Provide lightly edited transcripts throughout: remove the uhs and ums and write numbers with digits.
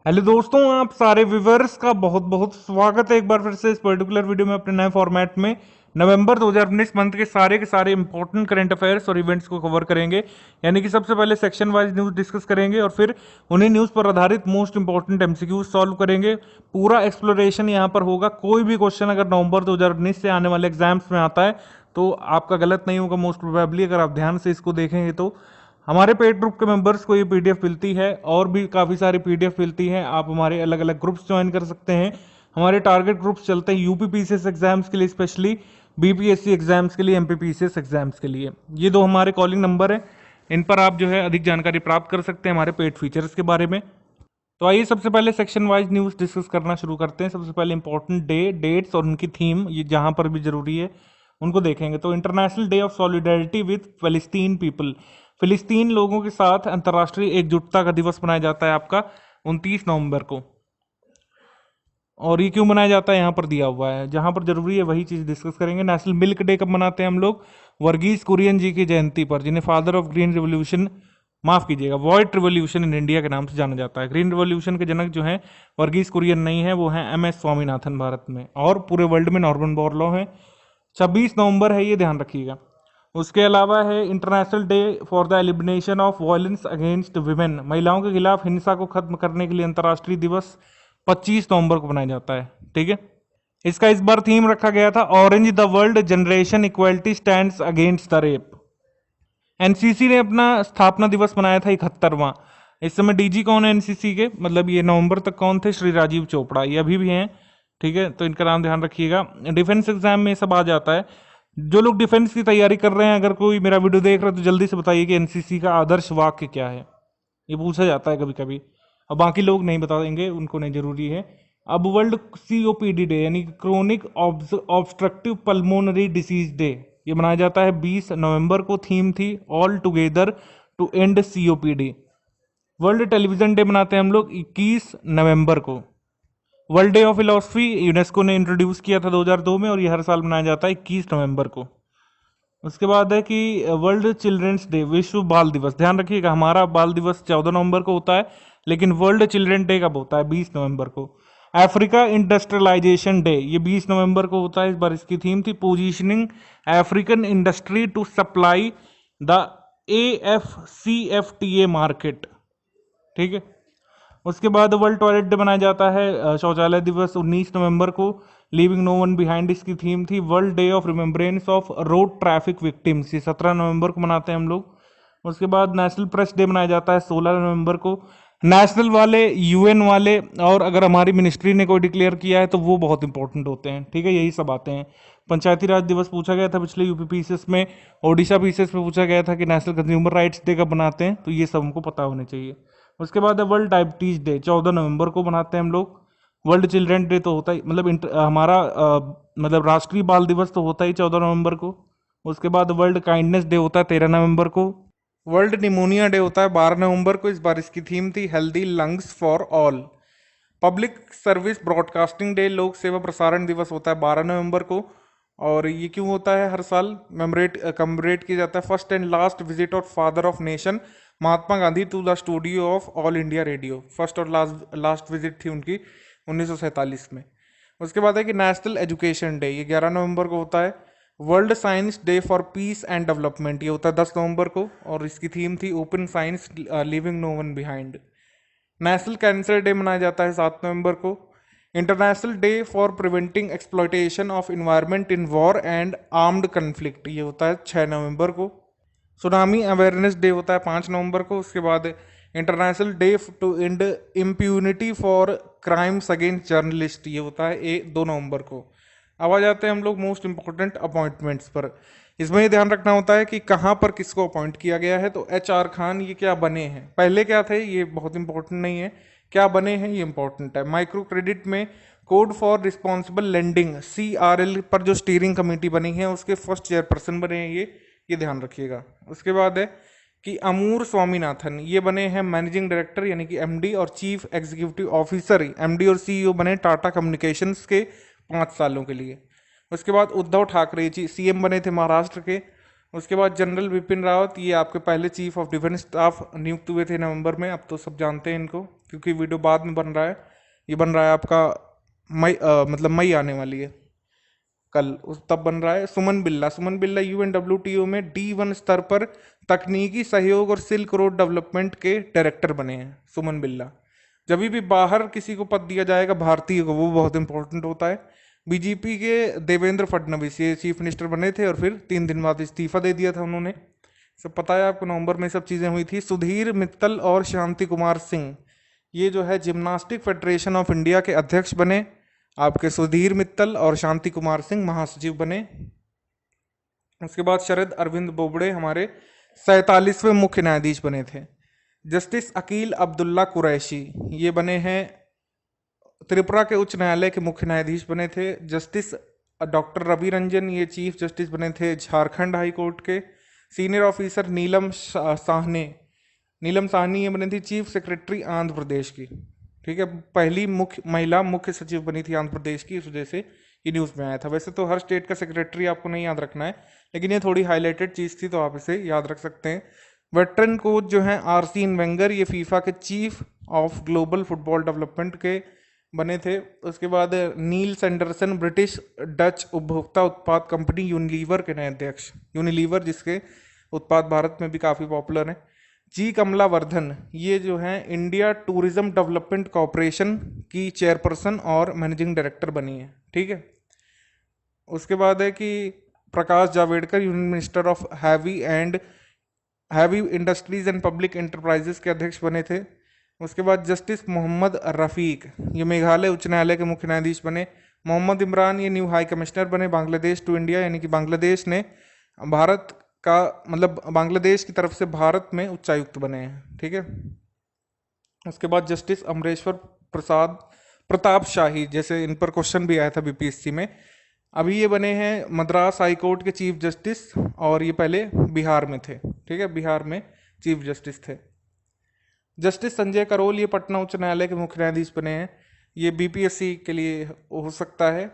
Hello दोस्तों, आप सारे व्यूवर्स का बहुत बहुत स्वागत है एक बार फिर से इस पर्टिकुलर वीडियो में अपने नए फॉर्मेट में। नवंबर 2019 मंथ के सारे इंपॉर्टेंट करंट अफेयर्स और इवेंट्स को कवर करेंगे। यानी कि सबसे पहले सेक्शन वाइज न्यूज़ डिस्कस करेंगे और फिर उन्हीं न्यूज़ पर आधारित मोस्ट इंपॉर्टेंट एमसीक्यूज सॉल्व करेंगे। पूरा एक्सप्लोरेशन यहाँ पर होगा। कोई भी क्वेश्चन अगर नवंबर 2019 से आने वाले एग्जाम्स में आता है तो आपका गलत नहीं होगा मोस्ट प्रोबेबली, अगर आप ध्यान से इसको देखेंगे तो। हमारे पेड ग्रुप के मेंबर्स को ये पीडीएफ मिलती है और भी काफ़ी सारी पीडीएफ मिलती है। आप हमारे अलग अलग ग्रुप्स ज्वाइन कर सकते हैं। हमारे टारगेट ग्रुप्स चलते हैं यूपीपीसीएस एग्जाम्स के लिए, स्पेशली बीपीएससी एग्जाम्स के लिए, एमपीपीसीएस एग्जाम्स के लिए। ये दो हमारे कॉलिंग नंबर है, इन पर आप जो है अधिक जानकारी प्राप्त कर सकते हैं हमारे पेड फीचर्स के बारे में। तो आइए सबसे पहले सेक्शन वाइज न्यूज़ डिस्कस करना शुरू करते हैं। सबसे पहले इंपॉर्टेंट डेट्स और उनकी थीम, ये जहां पर भी जरूरी है उनको देखेंगे। तो international day of solidarity with फिलिस्तीन पीपल, फिलिस्तीन लोगों के साथ अंतर्राष्ट्रीय एकजुटता का दिवस मनाया जाता है आपका 29 नवंबर को। और ये क्यों मनाया जाता है यहाँ पर दिया हुआ है, जहां पर जरूरी है वही चीज डिस्कस करेंगे। नेशनल मिल्क डे कब मनाते हैं हम लोग? वर्गीज कुरियन जी की जयंती पर, जिन्हें फादर ऑफ ग्रीन रेवोल्यूशन, माफ कीजिएगा, व्हाइट रिवॉल्यूशन इन इंडिया के नाम से जाना जाता है। ग्रीन रिवॉल्यूशन के जनक जो है वर्गीज कुरियन नहीं है, वो है एमएस स्वामीनाथन भारत में, और पूरे वर्ल्ड में नॉर्मन बोरलॉ है। 26 नवंबर है, ये ध्यान रखिएगा। उसके अलावा है international day for the elimination of violence against women, महिलाओं के खिलाफ हिंसा को खत्म करने के लिए अंतर्राष्ट्रीय दिवस 25 नवंबर को मनाया जाता है। ठीक है, इसका इस बार थीम रखा गया था orange the world generation equality stands against the rape. NCC ने अपना स्थापना दिवस मनाया था 71वां। इस समय डीजी कौन है एनसीसी के, मतलब ये नवंबर तक कौन थे? श्री राजीव चोपड़ा, ये अभी भी हैं। ठीक है, तो इनका नाम ध्यान रखिएगा। डिफेंस एग्जाम में सब आ जाता है। जो लोग डिफेंस की तैयारी कर रहे हैं, अगर कोई मेरा वीडियो देख रहा है तो जल्दी से बताइए कि एनसीसी का आदर्श वाक्य क्या है। ये पूछा जाता है कभी कभी, अब बाकी लोग नहीं बताएंगे, उनको नहीं जरूरी है। अब वर्ल्ड सीओपीडी डे यानी chronic obstructive pulmonary disease day, ये मनाया जाता है 20 नवंबर को। थीम थी all together to end COPD. World television day मनाते हैं हम लोग 21 नवंबर को। World day of philosophy UNESCO ने इंट्रोड्यूस किया था 2002 में, और ये हर साल मनाया जाता है 21 नवंबर को। उसके बाद है कि वर्ल्ड चिल्ड्रंस डे, विश्व बाल दिवस। ध्यान रखिएगा, हमारा बाल दिवस 14 नवंबर को होता है, लेकिन वर्ल्ड चिल्ड्रन डे कब होता है? 20 नवंबर को। अफ्रीका इंडस्ट्रियलाइजेशन डे, ये 20 नवंबर को होता है। इस बार इसकी थीम थी positioning African industry to supply the AFCFTA market. ठीक है, उसके बाद वर्ल्ड टॉयलेट डे मनाया जाता है, शौचालय दिवस 19 नवंबर को। लीविंग नो वन बिहाइंड इसकी थीम थी। World day of remembrance of road traffic victims, ये 17 नवंबर को मनाते हैं हम लोग। उसके बाद नेशनल प्रेस डे मनाया जाता है 16 नवंबर को। नेशनल वाले, यूएन वाले, और अगर हमारी मिनिस्ट्री ने कोई डिक्लेयर किया है तो वो बहुत इंपॉर्टेंट होते हैं। ठीक है, यही सब आते हैं। पंचायती राज दिवस पूछा गया था पिछले यूपी पीसीएस में, ओडिशा पीसीएस में पूछा गया था कि नेशनल कंज्यूमर राइट्स डे कब बनाते हैं, तो ये सब हमको पता होने चाहिए। उसके बाद है वर्ल्ड डायबिटीज डे, 14 नवंबर को मनाते हैं हम लोग। वर्ल्ड चिल्ड्रन डे तो होता ही, मतलब हमारा मतलब राष्ट्रीय बाल दिवस तो होता ही 14 नवंबर को। उसके बाद वर्ल्ड काइंडनेस डे होता है 13 नवंबर को। वर्ल्ड निमोनिया डे होता है 12 नवंबर को। इस बार इसकी थीम थी healthy lungs for all. Public service broadcasting day, लोक सेवा प्रसारण दिवस होता है 12 नवंबर को। और ये क्यों होता है? हर साल कमेमोरेट किया जाता है first and last visit of father of nation Mahatma Gandhi to the studio of All India Radio. First और लास्ट विजिट थी उनकी 1947 में। उसके बाद है कि नेशनल एजुकेशन डे, ये 11 नवंबर को होता है। World science day for piece and development, ये होता है 10 नवंबर को, और इसकी थीम थी open science living no one behind. National cancer day मनाया जाता है 7 नवंबर को। International day for preventing exploitation of environment in war and armed conflict, ये होता है 6 नवंबर को। सुनामी अवेयरनेस डे होता है 5 नवंबर को। उसके बाद international day to end impunity for crimes against journalist, ये होता है 2 नवंबर को। अब आ जाते हैं हम लोग मोस्ट इंपॉर्टेंट अपॉइंटमेंट्स पर। इसमें ये ध्यान रखना होता है कि कहाँ पर किसको अपॉइंट किया गया है। तो HR खान ये क्या बने हैं, पहले क्या थे ये बहुत इंपॉर्टेंट नहीं है, क्या बने हैं ये इंपॉर्टेंट है। माइक्रो क्रेडिट में code for responsible lending CRL पर जो स्टीयरिंग कमेटी बनी है उसके फर्स्ट चेयरपर्सन बने हैं ये ध्यान रखिएगा। उसके बाद है कि अमूर स्वामीनाथन, ये बने हैं मैनेजिंग डायरेक्टर यानी कि MD और चीफ एग्जीक्यूटिव ऑफिसर। MD और CEO बने टाटा कम्युनिकेशंस के 5 सालों के लिए। उसके बाद उद्धव ठाकरे जी CM बने थे महाराष्ट्र के। उसके बाद जनरल बिपिन रावत, ये आपके पहले चीफ ऑफ डिफेंस स्टाफ नियुक्त हुए थे नवंबर में, अब तो सब जानते हैं इनको। क्योंकि वीडियो बाद में बन रहा है, ये बन रहा है आपका मई मतलब मई आने वाली है कल, उस तब बन रहा है। सुमन बिल्ला यूएनडब्ल्यूटीओ में D1 स्तर पर तकनीकी सहयोग और सिल्क रोड डेवलपमेंट के डायरेक्टर बने हैं सुमन बिल्ला। जब भी बाहर किसी को पद दिया जाएगा भारतीय को, वो बहुत इंपॉर्टेंट होता है। बीजेपी के देवेंद्र फडणवीस ये चीफ मिनिस्टर बने थे और फिर 3 दिन बाद इस्तीफा दे दिया था उन्होंने, सब पता है आपको, नवंबर में सब चीज़ें हुई थी। सुधीर मित्तल और शांति कुमार सिंह ये जो है जिम्नास्टिक फेडरेशन ऑफ इंडिया के अध्यक्ष बने। आपके सुधीर मित्तल और शांति कुमार सिंह महासचिव बने। उसके बाद शरद अरविंद बोबड़े हमारे 47वें मुख्य न्यायाधीश बने थे। जस्टिस अकील अब्दुल्ला कुरैशी ये बने हैं त्रिपुरा के उच्च न्यायालय के मुख्य न्यायाधीश बने थे। जस्टिस डॉक्टर रवि रंजन ये चीफ जस्टिस बने थे झारखंड हाई कोर्ट के। सीनियर ऑफिसर नीलम साहनी ये बनी थी चीफ सेक्रेटरी आंध्र प्रदेश की, ठीक है, पहली महिला मुख्य सचिव बनी थी आंध्र प्रदेश की, इस वजह से ये न्यूज़ में आया था। वैसे तो हर स्टेट का सेक्रेटरी आपको नहीं याद रखना है, लेकिन ये थोड़ी हाईलाइटेड चीज़ थी तो आप इसे याद रख सकते हैं। वेटरन कोच जो हैं आर्सीन वेंगर ये फीफा के chief of global football development के बने थे। उसके बाद नील सैंडरसन ब्रिटिश डच उपभोक्ता उत्पाद कंपनी यूनिलीवर के नए अध्यक्ष, यूनिलीवर जिसके उत्पाद भारत में भी काफ़ी पॉपुलर हैं। जी कमलावर्धन ये जो हैं इंडिया टूरिज्म डेवलपमेंट कॉरपोरेशन की चेयरपर्सन और मैनेजिंग डायरेक्टर बनी है, ठीक है। उसके बाद है कि Prakash Javadekar union minister of heavy industries and public enterprises के अध्यक्ष बने थे। उसके बाद जस्टिस मोहम्मद रफ़ीक ये मेघालय उच्च न्यायालय के मुख्य न्यायाधीश बने। मोहम्मद इमरान ये न्यू हाई कमिश्नर बने बांग्लादेश टू इंडिया, यानी कि बांग्लादेश ने भारत का मतलब बांग्लादेश की तरफ से भारत में उच्चायुक्त बने हैं, ठीक है। उसके बाद जस्टिस अमरेश्वर प्रताप शाही, जैसे इन पर क्वेश्चन भी आया था बीपीएससी में, अभी ये बने हैं मद्रास हाई कोर्ट के चीफ जस्टिस और ये पहले बिहार में थे, ठीक है, बिहार में चीफ जस्टिस थे। जस्टिस संजय करोल ये पटना उच्च न्यायालय के मुख्य न्यायाधीश बने हैं, ये बीपीएससी के लिए हो सकता है।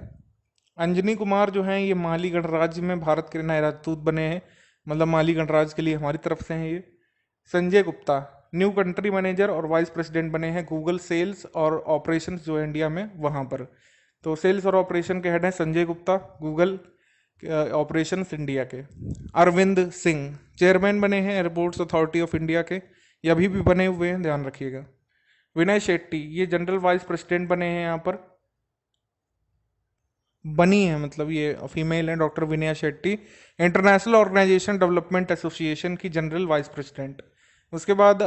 अंजनी कुमार जो हैं ये माली गणराज्य में भारत के नए राजदूत बने हैं, मतलब माली गणराज्य के लिए हमारी तरफ से हैं ये। Sanjay Gupta new country manager और वाइस प्रेसिडेंट बने हैं गूगल सेल्स और ऑपरेशंस जो है इंडिया में वहाँ पर। तो सेल्स और ऑपरेशन के हेड हैं Sanjay Gupta Google operations India के। अरविंद सिंह चेयरमैन बने हैं एयरपोर्ट्स अथॉरिटी ऑफ इंडिया के, ये अभी भी बने हुए हैं, ध्यान रखिएगा। विनय शेट्टी ये जनरल वाइस प्रेसिडेंट बने हैं, यहाँ पर बनी है, मतलब ये फीमेल है, doctor Vinay Shetty international organisation development association की जनरल वाइस प्रेसिडेंट। उसके बाद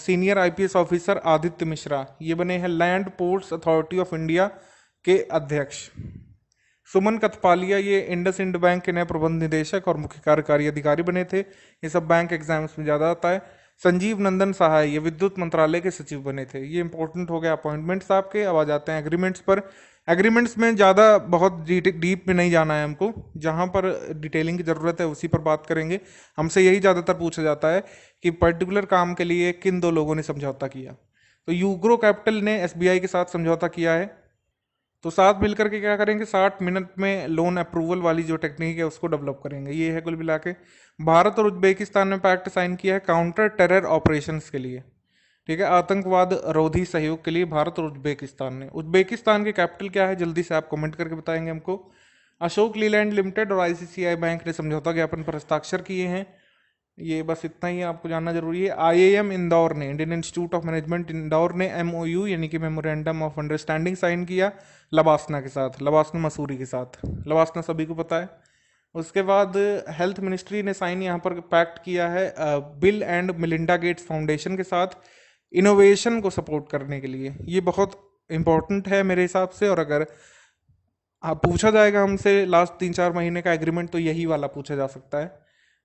senior IPS officer Aditya Mishra ये बने हैं land ports authority of India के अध्यक्ष। सुमन कथपालिया ये इंडसइंड बैंक के नए प्रबंध निदेशक और मुख्य कार्यकारी अधिकारी बने थे, ये सब बैंक एग्जाम्स में ज़्यादा आता है। संजीव नंदन सहाय ये विद्युत मंत्रालय के सचिव बने थे। ये इंपॉर्टेंट हो गया अपॉइंटमेंट्स आपके। अब आ जाते हैं एग्रीमेंट्स पर। एग्रीमेंट्स में ज़्यादा बहुत डीप में नहीं जाना है हमको, जहाँ पर डिटेलिंग की ज़रूरत है उसी पर बात करेंगे। हमसे यही ज़्यादातर पूछा जाता है कि पर्टिकुलर काम के लिए किन दो लोगों ने समझौता किया। तो यूग्रो कैपिटल ने एसबीआई के साथ समझौता किया है, तो साथ मिलकर के क्या करेंगे 60 मिनट में लोन अप्रूवल वाली जो टेक्निक है उसको डेवलप करेंगे। ये है कुल मिला के। भारत और उज्बेकिस्तान ने पैक्ट साइन किया है काउंटर टेरर ऑपरेशंस के लिए, ठीक है, आतंकवाद रोधी सहयोग के लिए भारत और उज्बेकिस्तान ने। उज्बेकिस्तान के कैपिटल क्या है जल्दी से आप कमेंट करके बताएंगे हमको। अशोक लीलैंड लिमिटेड और आईसीसीआई बैंक ने समझौता ज्ञापन पर हस्ताक्षर किए हैं। ये बस इतना ही आपको जानना जरूरी है। आईआईएम इंदौर ने, Indian institute of management Indore ने एमओयू यानी कि मेमोरेंडम ऑफ अंडरस्टैंडिंग साइन किया लबासना के साथ, लबासना मसूरी के साथ। लबासना सभी को पता है। उसके बाद हेल्थ मिनिस्ट्री ने साइन यहाँ पर पैक्ट किया है bill and Melinda Gates foundation के साथ इनोवेशन को सपोर्ट करने के लिए। ये बहुत इंपॉर्टेंट है मेरे हिसाब से, और अगर आप पूछा जाएगा हमसे लास्ट 3-4 महीने का एग्रीमेंट तो यही वाला पूछा जा सकता है।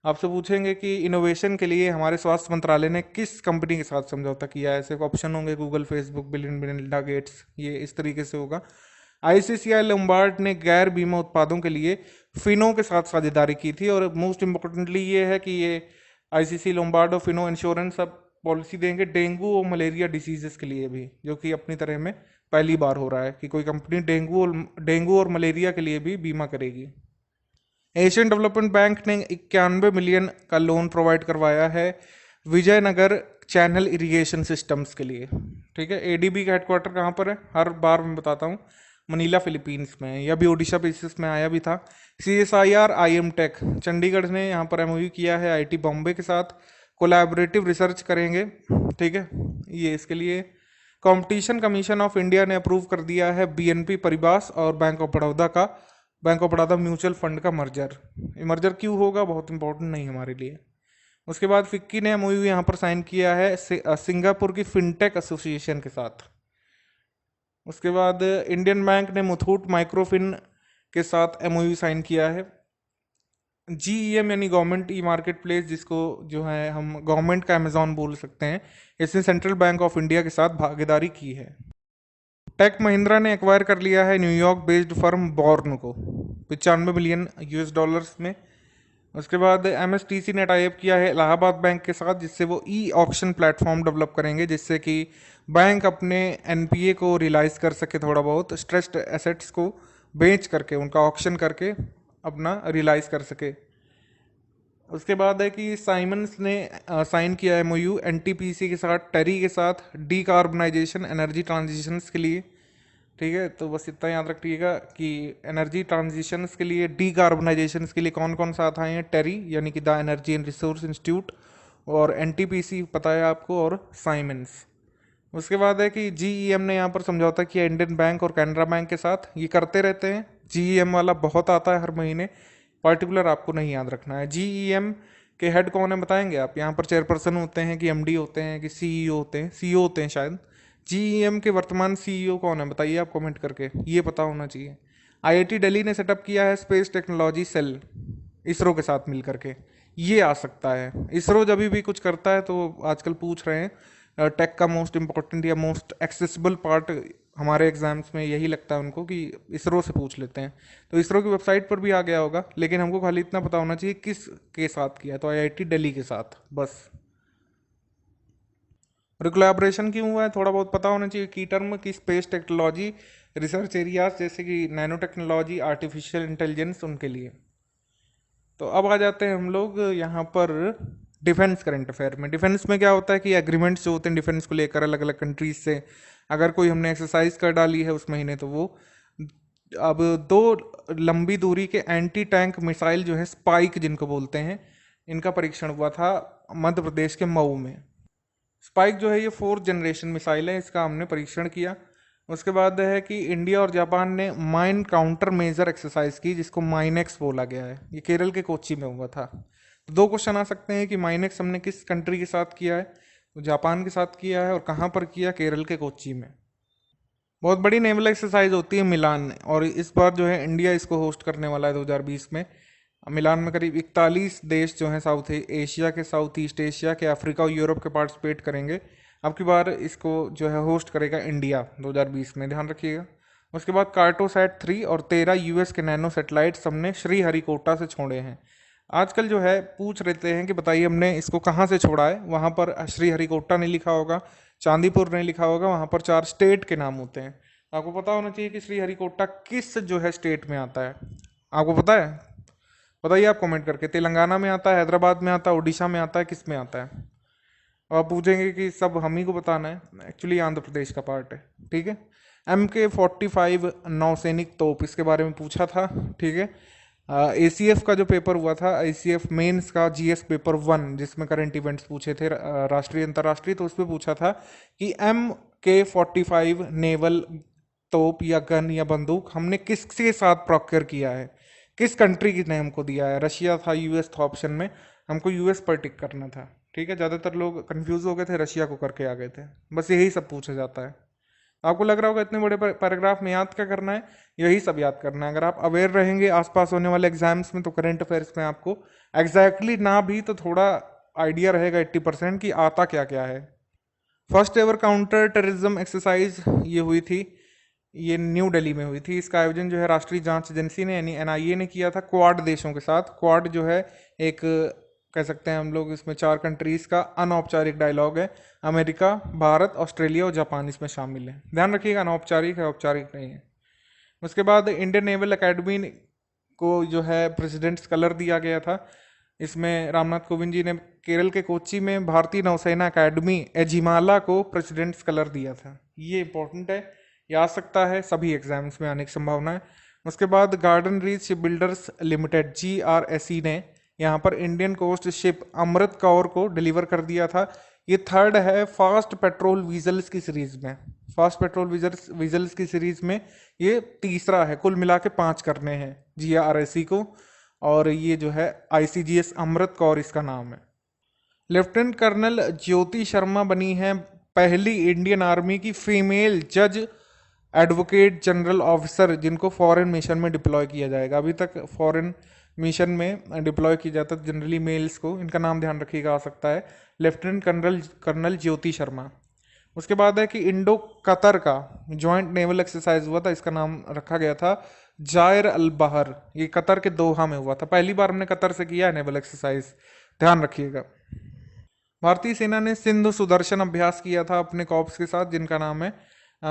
आपसे पूछेंगे कि इनोवेशन के लिए हमारे स्वास्थ्य मंत्रालय ने किस कंपनी के साथ समझौता किया है, ऐसे ऑप्शन होंगे Google, Facebook, bill and Melinda Gates, ये इस तरीके से होगा। आईसीसीआई लोम्बार्ड ने गैर बीमा उत्पादों के लिए फिनो के साथ साझेदारी की थी, और मोस्ट इम्पोर्टेंटली ये है कि ये आईसीसी लोम्बार्ड और फिनो इंश्योरेंस अब पॉलिसी देंगे डेंगू और मलेरिया डिसीजेस के लिए भी, जो कि अपनी तरह में पहली बार हो रहा है कि कोई कंपनी डेंगू और मलेरिया के लिए भी बीमा करेगी। एशियन डेवलपमेंट बैंक ने 91 मिलियन का लोन प्रोवाइड करवाया है विजयनगर चैनल इरिगेशन सिस्टम्स के लिए, ठीक है। एडीबी का हेडक्वार्टर कहाँ पर है, हर बार मैं बताता हूँ, मनीला फिलीपींस में है, या भी ओडिशा बेसिस में आया भी था। CSIR IM टेक चंडीगढ़ ने यहाँ पर MOU किया है IIT बॉम्बे के साथ, कोलैबोरेटिव रिसर्च करेंगे। ठीक है, ये इसके लिए कंपटीशन कमीशन ऑफ इंडिया ने अप्रूव कर दिया है BNP परिबास और bank of Baroda mutual fund का मर्जर। ये मर्जर क्यों होगा, बहुत इंपॉर्टेंट नहीं हमारे लिए। उसके बाद फिक्की ने MOU यहाँ पर साइन किया है सिंगापुर की फिनटेक एसोसिएशन के साथ। उसके बाद इंडियन बैंक ने मुथूट माइक्रोफिन के साथ MOU साइन किया है। GEM यानी गवर्नमेंट ई मार्केट प्लेस, जिसको जो है हम गवर्नमेंट का अमेजॉन बोल सकते हैं, इसने सेंट्रल बैंक ऑफ इंडिया के साथ भागीदारी की है। टेक महिंद्रा ने एक्वायर कर लिया है न्यूयॉर्क बेस्ड फर्म बॉर्न को $95 मिलियन में। उसके बाद MSTC ने टाई अप किया है इलाहाबाद बैंक के साथ, जिससे वो ऑक्शन प्लेटफॉर्म डेवलप करेंगे, जिससे कि बैंक अपने NPA को रियलाइज कर सके, थोड़ा बहुत स्ट्रेस्ड एसेट्स को बेच करके, उनका ऑक्शन करके अपना रियलाइज कर सके। उसके बाद है कि साइमंस ने साइन किया है MOU NTPC के साथ, टेरी के साथ, डीकार्बनाइजेशन एनर्जी ट्रांजिशंस के लिए। ठीक है, तो बस इतना याद रखिएगा कि एनर्जी ट्रांजिशंस के लिए, डीकार्बनाइजेशन के लिए कौन कौन साथ आए हैं, टेरी यानी कि the energy and resource institute, और NTPC पता है आपको, और साइमंस। उसके बाद है कि GEM ने यहाँ पर समझौता किया इंडियन बैंक और कैनरा बैंक के साथ। ये करते रहते हैं, GEM वाला बहुत आता है हर महीने, पर्टिकुलर आपको नहीं याद रखना है। GEM के हेड कौन है बताएंगे आप, यहाँ पर चेयरपर्सन होते हैं कि MD होते हैं कि CEO होते हैं, CEO होते हैं शायद। GEM के वर्तमान CEO कौन है बताइए आप कमेंट करके, ये पता होना चाहिए। IIT दिल्ली ने सेटअप किया है स्पेस टेक्नोलॉजी सेल इसरो के साथ मिल करके, ये आ सकता है। इसरो जब भी कुछ करता है तो आजकल पूछ रहे हैं टेक का मोस्ट इम्पॉर्टेंट या मोस्ट एक्सेसिबल पार्ट हमारे एग्जाम्स में यही लगता है उनको कि इसरो से पूछ लेते हैं, तो इसरो की वेबसाइट पर भी आ गया होगा, लेकिन हमको खाली इतना पता होना चाहिए किस के साथ किया, तो IIT दिल्ली के साथ बस। और कोलैबोरेशन क्यों हुआ है थोड़ा बहुत पता होना चाहिए, की टर्म की स्पेस टेक्नोलॉजी रिसर्च एरियाज जैसे कि नैनो टेक्नोलॉजी, आर्टिफिशियल इंटेलिजेंस, उनके लिए। तो अब आ जाते हैं हम लोग यहाँ पर डिफेंस करंट अफेयर में। डिफेंस में क्या होता है कि एग्रीमेंट्स जो होते हैं डिफेंस को लेकर अलग अलग कंट्रीज से, अगर कोई हमने एक्सरसाइज कर डाली है उस महीने, तो वो अब 2 लंबी दूरी के एंटी टैंक मिसाइल जो है स्पाइक जिनको बोलते हैं, इनका परीक्षण हुआ था मध्य प्रदेश के मऊ में। स्पाइक जो है ये 4th जनरेशन मिसाइल है, इसका हमने परीक्षण किया। उसके बाद है कि इंडिया और जापान ने माइन काउंटर मेजर एक्सरसाइज की, जिसको माइनेक्स बोला गया है, ये केरल के कोच्चि में हुआ था। तो 2 क्वेश्चन आ सकते हैं कि माइनेक्स हमने किस कंट्री के साथ किया है, तो जापान के साथ किया है, और कहाँ पर किया, केरल के कोच्चि में। बहुत बड़ी नेवल एक्सरसाइज होती है मिलान में, और इस बार जो है इंडिया इसको होस्ट करने वाला है 2020 में। मिलान में करीब 41 देश जो हैं साउथ एशिया के, साउथ ईस्ट एशिया के, अफ्रीका और यूरोप के पार्टिसिपेट करेंगे। अब की बार इसको जो है होस्ट करेगा इंडिया 2020 में, ध्यान रखिएगा। उसके बाद कार्टोसैट 3 और 13 US के नैनो सेटेलाइट्स हमने श्रीहरिकोटा से छोड़े हैं। आजकल जो है पूछ रहते हैं कि बताइए हमने इसको कहाँ से छोड़ा है, वहाँ पर श्रीहरिकोटा नहीं लिखा होगा, चांदीपुर नहीं लिखा होगा, वहाँ पर 4 स्टेट के नाम होते हैं। आपको पता होना चाहिए कि श्रीहरिकोटा किस जो है स्टेट में आता है, आपको पता है, बताइए आप कमेंट करके। तेलंगाना में आता है, हैदराबाद में आता है, उड़ीसा में आता है, किस में आता है? और आप पूछेंगे कि सब हम ही को बताना है, एक्चुअली आंध्र प्रदेश का पार्ट है। ठीक है, MK-45 नौसैनिक तोप, इसके बारे में पूछा था। ठीक है, ACF का जो पेपर हुआ था, ACF मेंस का GS पेपर 1, जिसमें करंट इवेंट्स पूछे थे राष्ट्रीय अंतर्राष्ट्रीय, तो उसमें पूछा था कि MK-45 नेवल तोप या गन या बंदूक हमने किसके साथ प्रोक्योर किया है, किस कंट्री ने हमको दिया है। रशिया था, US था ऑप्शन में, हमको US पर टिक करना था। ठीक है, ज़्यादातर लोग कंफ्यूज हो गए थे, रशिया को करके आ गए थे, बस यही सब पूछा जाता है। आपको लग रहा होगा इतने बड़े पैराग्राफ में याद क्या करना है, यही सब याद करना है। अगर आप अवेयर रहेंगे आसपास होने वाले एग्जाम्स में, तो करंट अफेयर्स में आपको एग्जैक्टली ना भी तो थोड़ा आइडिया रहेगा 80% कि आता क्या क्या है। First ever counter terrorism exercise ये हुई थी, ये न्यू दिल्ली में हुई थी। इसका आयोजन जो है राष्ट्रीय जांच एजेंसी ने यानी NIA ने किया था, क्वाड देशों के साथ। क्वाड जो है एक कह सकते हैं हम लोग, इसमें 4 कंट्रीज का अनौपचारिक डायलॉग है। अमेरिका, भारत, ऑस्ट्रेलिया और जापान इसमें शामिल है, ध्यान रखिएगा, अनौपचारिक है, औपचारिक नहीं है। उसके बाद इंडियन नेवल अकेडमी को जो है प्रेसिडेंट्स कलर दिया गया था। इसमें रामनाथ कोविंद जी ने केरल के कोच्चि में भारतीय नौसेना एकेडमी एजिमाला को प्रेसिडेंट्स कलर दिया था। ये इंपॉर्टेंट है, ये आ सकता है, सभी एग्जाम्स में आने की संभावना है। उसके बाद garden reach ship builders limited GRSE ने यहाँ पर Indian coast ship Amrit Kaur को डिलीवर कर दिया था। ये थर्ड है फास्ट पेट्रोल वीजल्स की सीरीज में, फास्ट पेट्रोल वीजल्स की सीरीज में ये तीसरा है। कुल मिला के 5 करने हैं GRSE को, और ये जो है ICGS अमृत कौर इसका नाम है। लेफ्टिनेंट कर्नल ज्योति शर्मा बनी है पहली इंडियन आर्मी की फीमेल जज एडवोकेट जनरल ऑफिसर जिनको फॉरेन मिशन में डिप्लॉय किया जाएगा। अभी तक फॉरेन मिशन में डिप्लॉय किया जाता है जनरली मेल्स को, इनका नाम ध्यान रखिएगा, आ सकता है लेफ्टिनेंट कर्नल ज्योति शर्मा। उसके बाद है कि इंडो कतर का जॉइंट नेवल एक्सरसाइज हुआ था, इसका नाम रखा गया था जायर अल बहर। ये कतर के दोहा में हुआ था, पहली बार हमने कतर से किया है नेवल एक्सरसाइज, ध्यान रखिएगा। भारतीय सेना ने सिंधु सुदर्शन अभ्यास किया था अपने कॉर्प्स के साथ, जिनका नाम है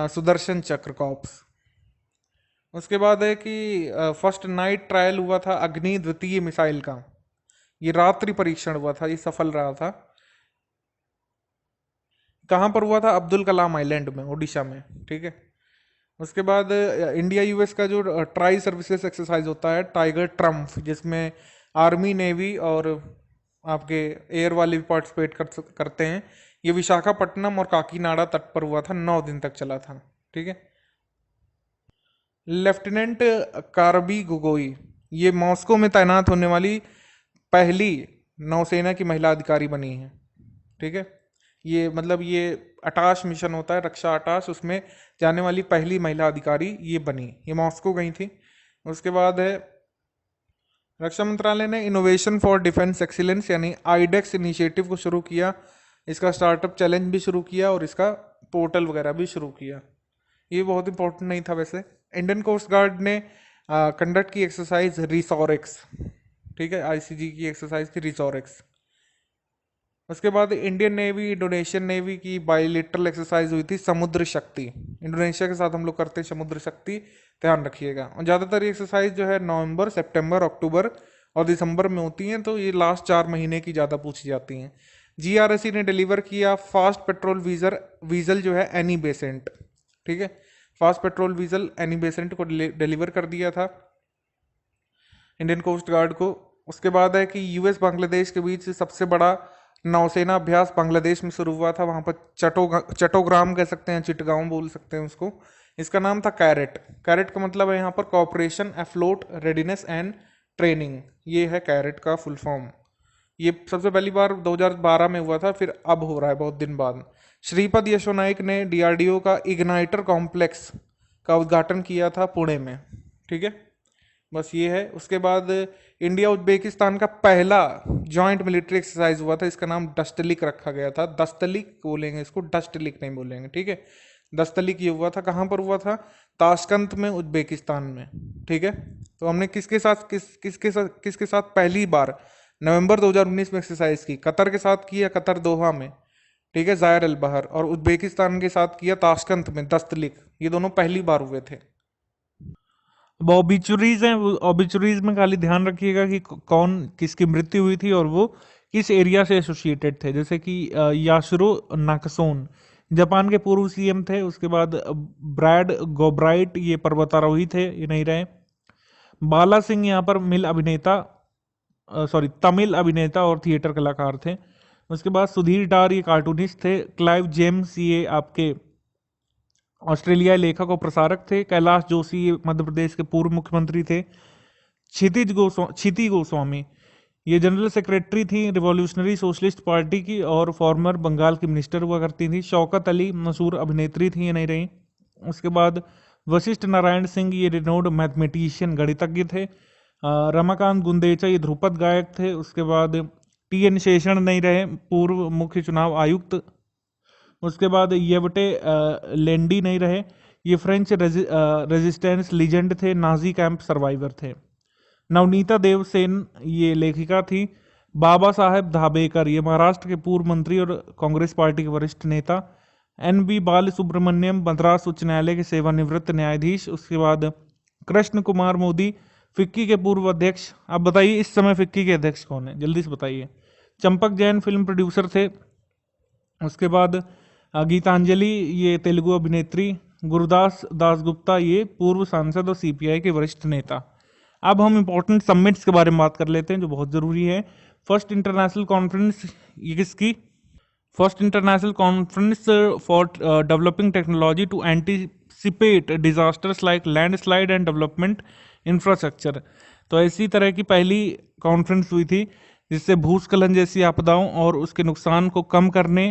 सुदर्शन चक्र कॉर्प्स। उसके बाद है कि फर्स्ट नाइट ट्रायल हुआ था अग्नि द्वितीय मिसाइल का, ये रात्रि परीक्षण हुआ था, ये सफल रहा था। कहाँ पर हुआ था? अब्दुल कलाम आइलैंड में, उड़ीसा में, ठीक है। उसके बाद इंडिया यूएस का जो ट्राई सर्विसेज एक्सरसाइज होता है टाइगर ट्रम्प, जिसमें आर्मी नेवी और आपके एयर वाले भी पार्टिसिपेट करते हैं, ये विशाखापट्टनम और काकीनाडा तट पर हुआ था, 9 दिन तक चला था, ठीक है। लेफ्टिनेंट कार्बी गोगोई ये मॉस्को में तैनात होने वाली पहली नौसेना की महिला अधिकारी बनी है, ठीक है। ये मतलब ये अटाश मिशन होता है, रक्षा अटाश, उसमें जाने वाली पहली महिला अधिकारी ये बनी, ये मॉस्को गई थी। उसके बाद है रक्षा मंत्रालय ने इनोवेशन फॉर डिफेंस एक्सीलेंस यानी आईडेक्स इनिशिएटिव को शुरू किया, इसका स्टार्टअप चैलेंज भी शुरू किया और इसका पोर्टल वगैरह भी शुरू किया। ये बहुत इंपॉर्टेंट नहीं था वैसे। इंडियन कोस्ट गार्ड ने कंडक्ट की एक्सरसाइज रिसोरेक्स, ठीक है, ICG की एक्सरसाइज थी रिसोरेक्स। उसके बाद इंडियन नेवी इंडोनेशियन नेवी की बायलेटरल एक्सरसाइज हुई थी समुद्र शक्ति, इंडोनेशिया के साथ हम लोग करते हैं समुद्र शक्ति, ध्यान रखिएगा। और ज़्यादातर एक्सरसाइज जो है नवंबर, सितंबर, अक्टूबर और दिसंबर में होती हैं, तो ये लास्ट 4 महीने की ज़्यादा पूछी जाती हैं। GRSE ने डिलीवर किया फास्ट पेट्रोल वीजल जो है एनी बेसेंट, ठीक है, फास्ट पेट्रोल वीजल एनी बेसेंट को डिलीवर कर दिया था इंडियन कोस्ट गार्ड को। उसके बाद है कि US बांग्लादेश के बीच सबसे बड़ा नौसेना अभ्यास बांग्लादेश में शुरू हुआ था, वहां पर चट्टोग्राम कह सकते हैं, चिटगांव बोल सकते हैं उसको, इसका नाम था कैरेट। कैरेट का मतलब है यहाँ पर कॉपरेशन एफ्लोट रेडीनेस एंड ट्रेनिंग, ये है कैरेट का फुल फॉर्म। ये सबसे पहली बार 2012 में हुआ था, फिर अब हो रहा है बहुत दिन बाद। श्रीपद यशो नाइक ने DRDO का इग्नाइटर कॉम्प्लेक्स का उद्घाटन किया था पुणे में, ठीक है, बस ये है। उसके बाद इंडिया उज्बेकिस्तान का पहला जॉइंट मिलिट्री एक्सरसाइज हुआ था, इसका नाम डस्टलिक रखा गया था, दस्तलिक बोलेंगे इसको, डस्टलिक नहीं बोलेंगे, ठीक है, दस्तलिक ये हुआ था। कहाँ पर हुआ था? ताशकंद में, उज्बेकिस्तान में, ठीक है। तो हमने किसके साथ पहली बार नवंबर 2019 में एक्सरसाइज की? कतर के साथ की है, कतर दोहा में, ठीक है, जायर अल बहर, और उज्बेकिस्तान के साथ किया ताशकंद में दस्तलिक, ये दोनों पहली बार हुए थे। अब ऑबिचुरीज हैं, ऑबिचुरीज में खाली ध्यान रखिएगा कि कौन किसकी मृत्यु हुई थी और वो किस एरिया से एसोसिएटेड थे। जैसे कि याशुरो नाकसोन जापान के पूर्व CM थे। उसके बाद ब्रैड गोब्राइट ये पर्वतारोही थे, ये नहीं रहे। बाला सिंह यहाँ पर तमिल अभिनेता और थिएटर कलाकार थे। उसके बाद सुधीर डार ये कार्टूनिस्ट थे। क्लाइव जेम्स ये आपके ऑस्ट्रेलियाई लेखक और प्रसारक थे। कैलाश जोशी ये मध्य प्रदेश के पूर्व मुख्यमंत्री थे। क्षिति गोस्वामी ये जनरल सेक्रेटरी थी रिवॉल्यूशनरी सोशलिस्ट पार्टी की और फॉर्मर बंगाल की मिनिस्टर हुआ करती थी। शौकत अली मशहूर अभिनेत्री थी, ये नहीं रही। उसके बाद वशिष्ठ नारायण सिंह ये रिनोड मैथमेटिशियन गणितज्ञ थे। रमाकांत गुंदेचा ये ध्रुपद गायक थे। उसके बाद TN शेषन नहीं रहे, पूर्व मुख्य चुनाव आयुक्त। उसके बाद येवटे लेंडी नहीं रहे, ये फ्रेंच रेजिस्टेंस लीजेंड थे, नाजी कैंप सर्वाइवर थे। नवनीता देवसेन ये लेखिका थी। बाबा साहेब धाबेकर ये महाराष्ट्र के पूर्व मंत्री और कांग्रेस पार्टी के वरिष्ठ नेता। NB बाल सुब्रमण्यम मद्रास उच्च न्यायालय के सेवानिवृत्त न्यायाधीश। उसके बाद कृष्ण कुमार मोदी फिक्की के पूर्व अध्यक्ष, आप बताइए इस समय फिक्की के अध्यक्ष कौन है, जल्दी से बताइए। चंपक जैन फिल्म प्रोड्यूसर थे। उसके बाद गीतांजलि, ये तेलुगु अभिनेत्री। गुरुदास दासगुप्ता, ये पूर्व सांसद और सीपीआई के वरिष्ठ नेता। अब हम इंपॉर्टेंट समिट्स के बारे में बात कर लेते हैं जो बहुत जरूरी है। फर्स्ट इंटरनेशनल कॉन्फ्रेंस, ये किसकी? First international conference for developing technology to anticipate disasters like landslide and development infrastructure. तो ऐसी तरह की पहली कॉन्फ्रेंस हुई थी जिससे भूस्खलन जैसी आपदाओं और उसके नुकसान को कम करने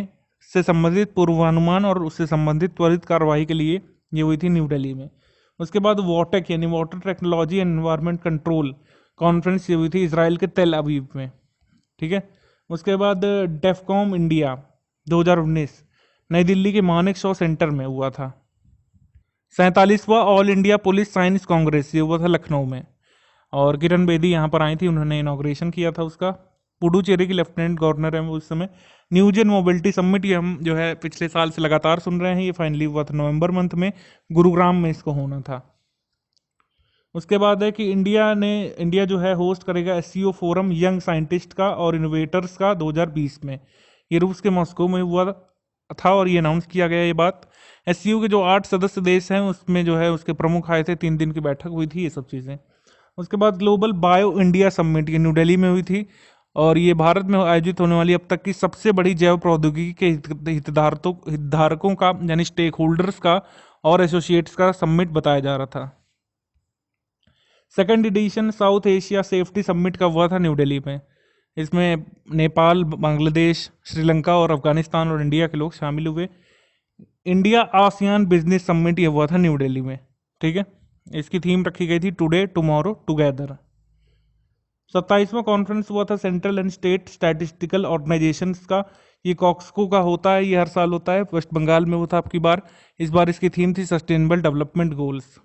से संबंधित पूर्वानुमान और उससे संबंधित त्वरित कार्रवाई के लिए ये हुई थी न्यू दिल्ली में। उसके बाद वॉटेक यानी water technology and environment control conference ये हुई थी इजराइल के तेल अवीव में, ठीक है। उसके बाद डेफकॉम इंडिया 2019 नई दिल्ली के मानेक शॉ सेंटर में हुआ था। 47वां all India police science congress ये हुआ था लखनऊ में, और किरण बेदी यहाँ पर आई थी, उन्होंने इनॉग्रेशन किया था उसका। पुडुचेरी की लेफ्टिनेंट गवर्नर है वो उस समय। न्यूजन मोबिलिटी समिट, ये हम जो है पिछले साल से लगातार सुन रहे हैं, ये फाइनली हुआ था नवंबर मंथ में, गुरुग्राम में इसको होना था। उसके बाद है कि इंडिया जो है होस्ट करेगा एससीओ फोरम यंग साइंटिस्ट का और इनोवेटर्स का 2020 में। ये रूस के मॉस्को में हुआ था और ये अनाउंस किया गया ये बात। एससीओ के जो 8 सदस्य देश हैं उसमें जो है उसके प्रमुख आए थे, 3 दिन की बैठक हुई थी, ये सब चीज़ें। उसके बाद ग्लोबल बायो इंडिया समिट, ये न्यू दिल्ली में हुई थी और ये भारत में आयोजित होने वाली अब तक की सबसे बड़ी जैव प्रौद्योगिकी के हितधारकों का यानी स्टेक होल्डर्स का और एसोसिएट्स का समिट बताया जा रहा था। Second edition south Asia safety summit का हुआ था न्यू दिल्ली में। इसमें नेपाल, बांग्लादेश, श्रीलंका और अफगानिस्तान और इंडिया के लोग शामिल हुए। इंडिया आसियान बिजनेस समिट ये हुआ था न्यू दिल्ली में, ठीक है। इसकी थीम रखी गई थी टुडे टुमारो टुगेदर। 27वां कॉन्फ्रेंस हुआ था central and state statistical organisations का, ये कॉक्सको का होता है, ये हर साल होता है, वेस्ट बंगाल में होता आपकी बार। इस बार इसकी थीम थी सस्टेनेबल डेवलपमेंट गोल्स।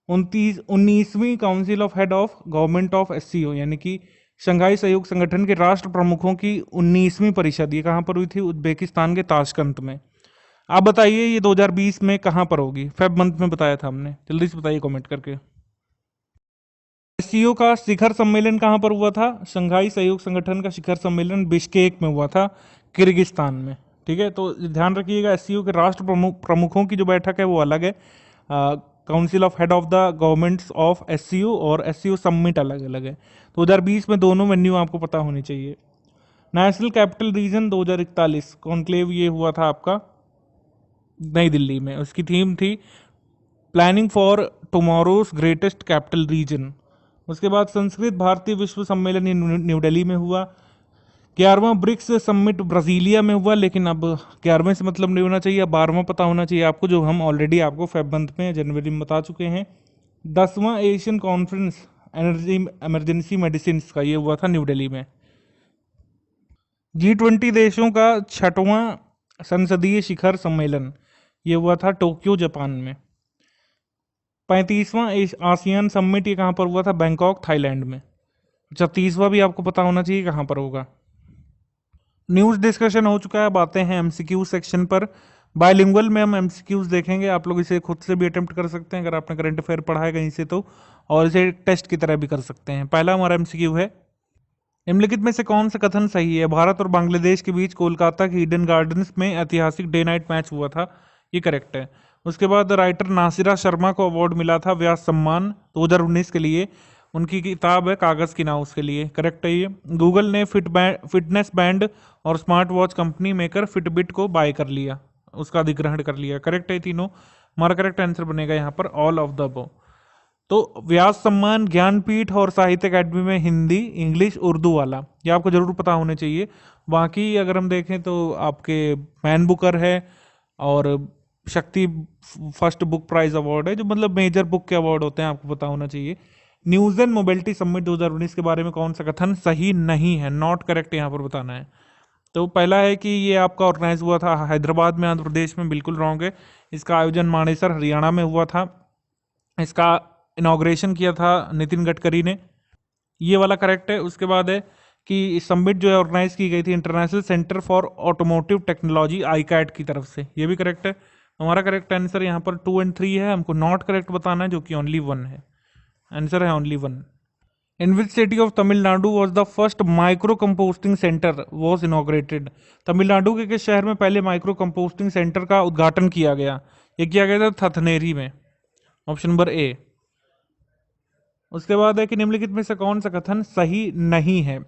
19वीं council of head of government of SCO यानी कि शंघाई सहयोग संगठन के राष्ट्र प्रमुखों की 19वीं परिषद, ये कहाँ पर हुई थी? उज्बेकिस्तान के ताशकंद में। आप बताइए ये 2020 में कहाँ पर होगी? फेब मंथ में बताया था हमने, जल्दी से बताइए कमेंट करके। एससीओ का शिखर सम्मेलन कहाँ पर हुआ था? शंघाई सहयोग संगठन का शिखर सम्मेलन बिश्केक में हुआ था, किर्गिस्तान में, ठीक है। तो ध्यान रखिएगा एससीओ के राष्ट्र प्रमुखों की जो बैठक है वो अलग है, council of head of the governments of SCO और एससीओ समिट अलग अलग है। 2020 में दोनों वेन्यू आपको पता होनी चाहिए। नेशनल कैपिटल रीजन 2041 कॉन्क्लेव ये हुआ था आपका नई दिल्ली में। उसकी थीम थी planning for tomorrow's greatest capital region. उसके बाद संस्कृत भारतीय विश्व सम्मेलन ये न्यू दिल्ली में हुआ। 11वां ब्रिक्स समिट ब्राजीलिया में हुआ, लेकिन अब 11वें से मतलब नहीं होना चाहिए, अब 12वां पता होना चाहिए आपको, जो हम ऑलरेडी आपको फेब मंथ में जनवरी में बता चुके हैं। 10वां Asian conference energy emergency medicine का ये हुआ था न्यू दिल्ली में। G20 देशों का 6वां संसदीय शिखर सम्मेलन ये हुआ था टोक्यो जापान में। 35वां आसियान समिट ये कहाँ पर हुआ था? बैंकॉक थाईलैंड में। 36वां भी आपको पता होना चाहिए कहाँ पर होगा। न्यूज़ डिस्कशन हो चुका है, अब आते हैं एमसीक्यू सेक्शन पर। बायलिंगुअल में हम एमसीक्यूज देखेंगे, आप लोग इसे खुद से भी अटेम्प्ट कर सकते हैं अगर आपने करंट अफेयर पढ़ा है कहीं से तो, और इसे टेस्ट की तरह भी कर सकते हैं। पहला हमारा एमसीक्यू है, निम्नलिखित में से कौन सा कथन सही है? भारत और बांग्लादेश के बीच कोलकाता के ईडन गार्डन्स में ऐतिहासिक डे नाइट मैच हुआ था, ये करेक्ट है। उसके बाद राइटर नासिरा शर्मा को अवार्ड मिला था व्यास सम्मान 2019 के लिए, उनकी किताब है कागज की नाव, उसके लिए करेक्ट है ये। गूगल ने फिटनेस बैंड और smart watch company maker Fitbit को बाय कर लिया, उसका अधिग्रहण कर लिया, करेक्ट है तीनों। हमारा करेक्ट आंसर बनेगा यहाँ पर ऑल ऑफ द अबव। तो व्यास सम्मान, ज्ञानपीठ और साहित्य अकादमी में हिंदी, इंग्लिश, उर्दू वाला, ये आपको जरूर पता होने चाहिए। बाकी अगर हम देखें तो आपके मैन बुकर है और शक्ति फर्स्ट बुक प्राइज अवार्ड है, जो मतलब मेजर बुक के अवार्ड होते हैं, आपको पता होना चाहिए। न्यूज एंड मोबिलिटी समिट 2019 के बारे में कौन सा कथन सही नहीं है? नॉट करेक्ट यहाँ पर बताना है। तो पहला है कि ये आपका ऑर्गेनाइज हुआ था हैदराबाद में, आंध्र प्रदेश में, बिल्कुल रॉन्ग है। इसका आयोजन मानेसर हरियाणा में हुआ था। इसका इनॉग्रेशन किया था नितिन गडकरी ने, ये वाला करेक्ट है। उसके बाद है कि समिट जो है ऑर्गेनाइज की गई थी international centre for automotive technology ICAT की तरफ से, ये भी करेक्ट है। हमारा करेक्ट आंसर यहाँ पर 2 और 3 है, हमको नॉट करेक्ट बताना है जो कि ओनली 1 है। आंसर है only 1। In which city of Tamil Nadu was the first micro composting centre was inaugurated. Tamil Nadu के किस शहर में पहले माइक्रो कंपोस्टिंग सेंटर का उद्घाटन किया गया? ये किया गया था थथनेरी में, ऑप्शन नंबर ए। उसके बाद है कि निम्नलिखित में से कौन सा कथन सही नहीं है?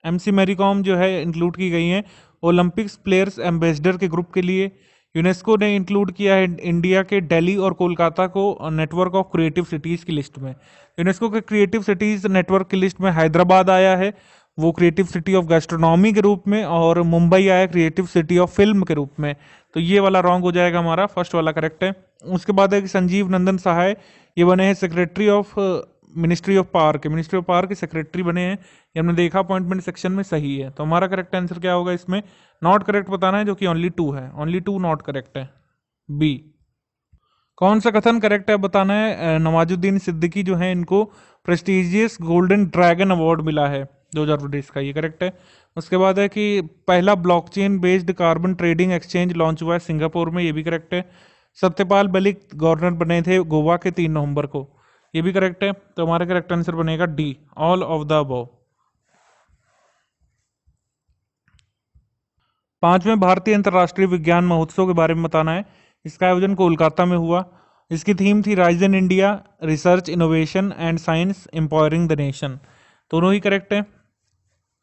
एमसी मैरी कॉम जो है इंक्लूड की गई हैं ओलंपिक्स प्लेयर्स एम्बेसडर के ग्रुप के लिए। यूनेस्को ने इंक्लूड किया है इंडिया के दिल्ली और कोलकाता को नेटवर्क ऑफ क्रिएटिव सिटीज की लिस्ट में। यूनेस्को के क्रिएटिव सिटीज नेटवर्क की लिस्ट में हैदराबाद आया है वो क्रिएटिव सिटी ऑफ गैस्ट्रोनॉमी के रूप में, और मुंबई आया क्रिएटिव सिटी ऑफ फिल्म के रूप में। तो ये वाला रॉन्ग हो जाएगा, हमारा फर्स्ट वाला करेक्ट है। उसके बाद है कि संजीव नंदन सहाय ये बने हैं secretary of ministry of park, ministry of park के सेक्रेटरी बने हैं। ये हमने देखा अपॉइंटमेंट सेक्शन में, सही है। तो हमारा करेक्ट आंसर क्या होगा इसमें? नॉट करेक्ट बताना है, जो कि ओनली 2 है, ओनली 2 नॉट करेक्ट है, बी। कौन सा कथन करेक्ट है बताना है? नवाजुद्दीन सिद्दीकी जो है इनको प्रेस्टिजियस गोल्डन ड्रैगन अवार्ड मिला है 2019 का, ये करेक्ट है। उसके बाद है कि पहला blockchain based carbon trading exchange launch हुआ है सिंगापुर में, ये भी करेक्ट है। सत्यपाल मलिक गवर्नर बने थे गोवा के 3 नवंबर को, ये भी करेक्ट है। तो हमारा करेक्ट आंसर बनेगा D, all of the above. 5वें भारतीय अंतर्राष्ट्रीय विज्ञान महोत्सव के बारे में बताना है। इसका आयोजन कोलकाता में हुआ। इसकी थीम थी rise in India, research innovation and science empowering the nation. दोनों ही करेक्ट है,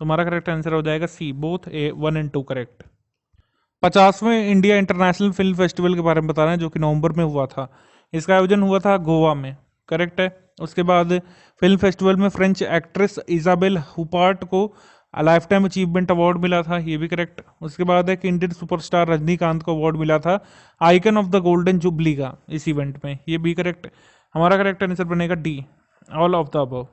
तुम्हारा करेक्ट आंसर हो जाएगा C, both A 1 and 2 correct. 50वें इंडिया इंटरनेशनल फिल्म फेस्टिवल के बारे में बताना है, जो कि नवंबर में हुआ था। इसका आयोजन हुआ था गोवा में, करेक्ट है। उसके बाद फिल्म फेस्टिवल में फ्रेंच एक्ट्रेस इजाबेल हुपार्ट को लाइफ टाइम अचीवमेंट अवार्ड मिला था, ये भी करेक्ट। उसके बाद है कि इंडियन सुपरस्टार रजनीकांत को अवार्ड मिला था icon of the golden jubilee का इस इवेंट में, ये भी करेक्ट। हमारा करेक्ट आंसर बनेगा D, all of the above.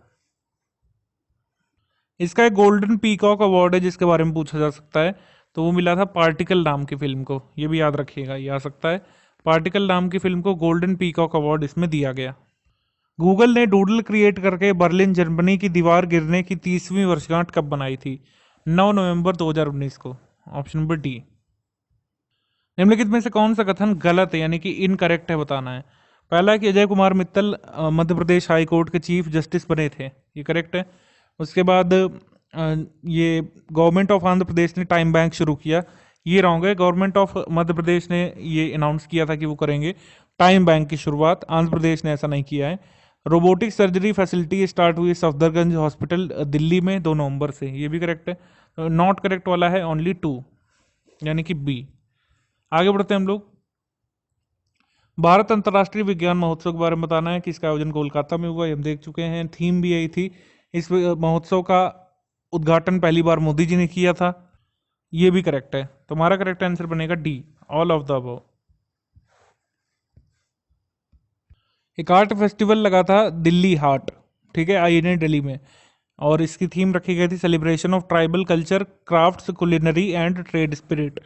इसका एक गोल्डन पीकॉक अवार्ड है जिसके बारे में पूछा जा सकता है, तो वो मिला था पार्टिकल नाम की फिल्म को, ये भी याद रखिएगा, ये आ सकता है। पार्टिकल नाम की फिल्म को गोल्डन पीकॉक अवार्ड इसमें दिया गया। गूगल ने डूडल क्रिएट करके बर्लिन जर्मनी की दीवार गिरने की 30वीं वर्षगांठ कब बनाई थी? 9 नवंबर 2019 को, ऑप्शन नंबर डी। निम्नलिखित में से कौन सा कथन गलत है यानी कि इनकरेक्ट है बताना है? पहला कि अजय कुमार मित्तल मध्य प्रदेश हाई कोर्ट के चीफ जस्टिस बने थे, ये करेक्ट है। उसके बाद ये गवर्नमेंट ऑफ आंध्र प्रदेश ने टाइम बैंक शुरू किया, ये रॉन्ग है। गवर्नमेंट ऑफ मध्य प्रदेश ने ये अनाउंस किया था कि वो करेंगे टाइम बैंक की शुरुआत, आंध्र प्रदेश ने ऐसा नहीं किया है। रोबोटिक सर्जरी फैसिलिटी स्टार्ट हुई सफदरगंज हॉस्पिटल दिल्ली में 2 नवंबर से, ये भी करेक्ट है। नॉट करेक्ट वाला है ओनली 2 यानी कि बी। आगे बढ़ते हैं हम लोग। भारत अंतर्राष्ट्रीय विज्ञान महोत्सव के बारे में बताना है कि इसका आयोजन कोलकाता में हुआ, हम देख चुके हैं। थीम भी यही थी। इस महोत्सव का उद्घाटन पहली बार मोदी जी ने किया था, ये भी करेक्ट है। तुम्हारा करेक्ट आंसर बनेगा D, all of the above. एक आर्ट फेस्टिवल लगा था दिल्ली हार्ट, ठीक है, आईएनए दिल्ली में, और इसकी थीम रखी गई थी celebration of tribal culture, crafts, culinary and trade spirit.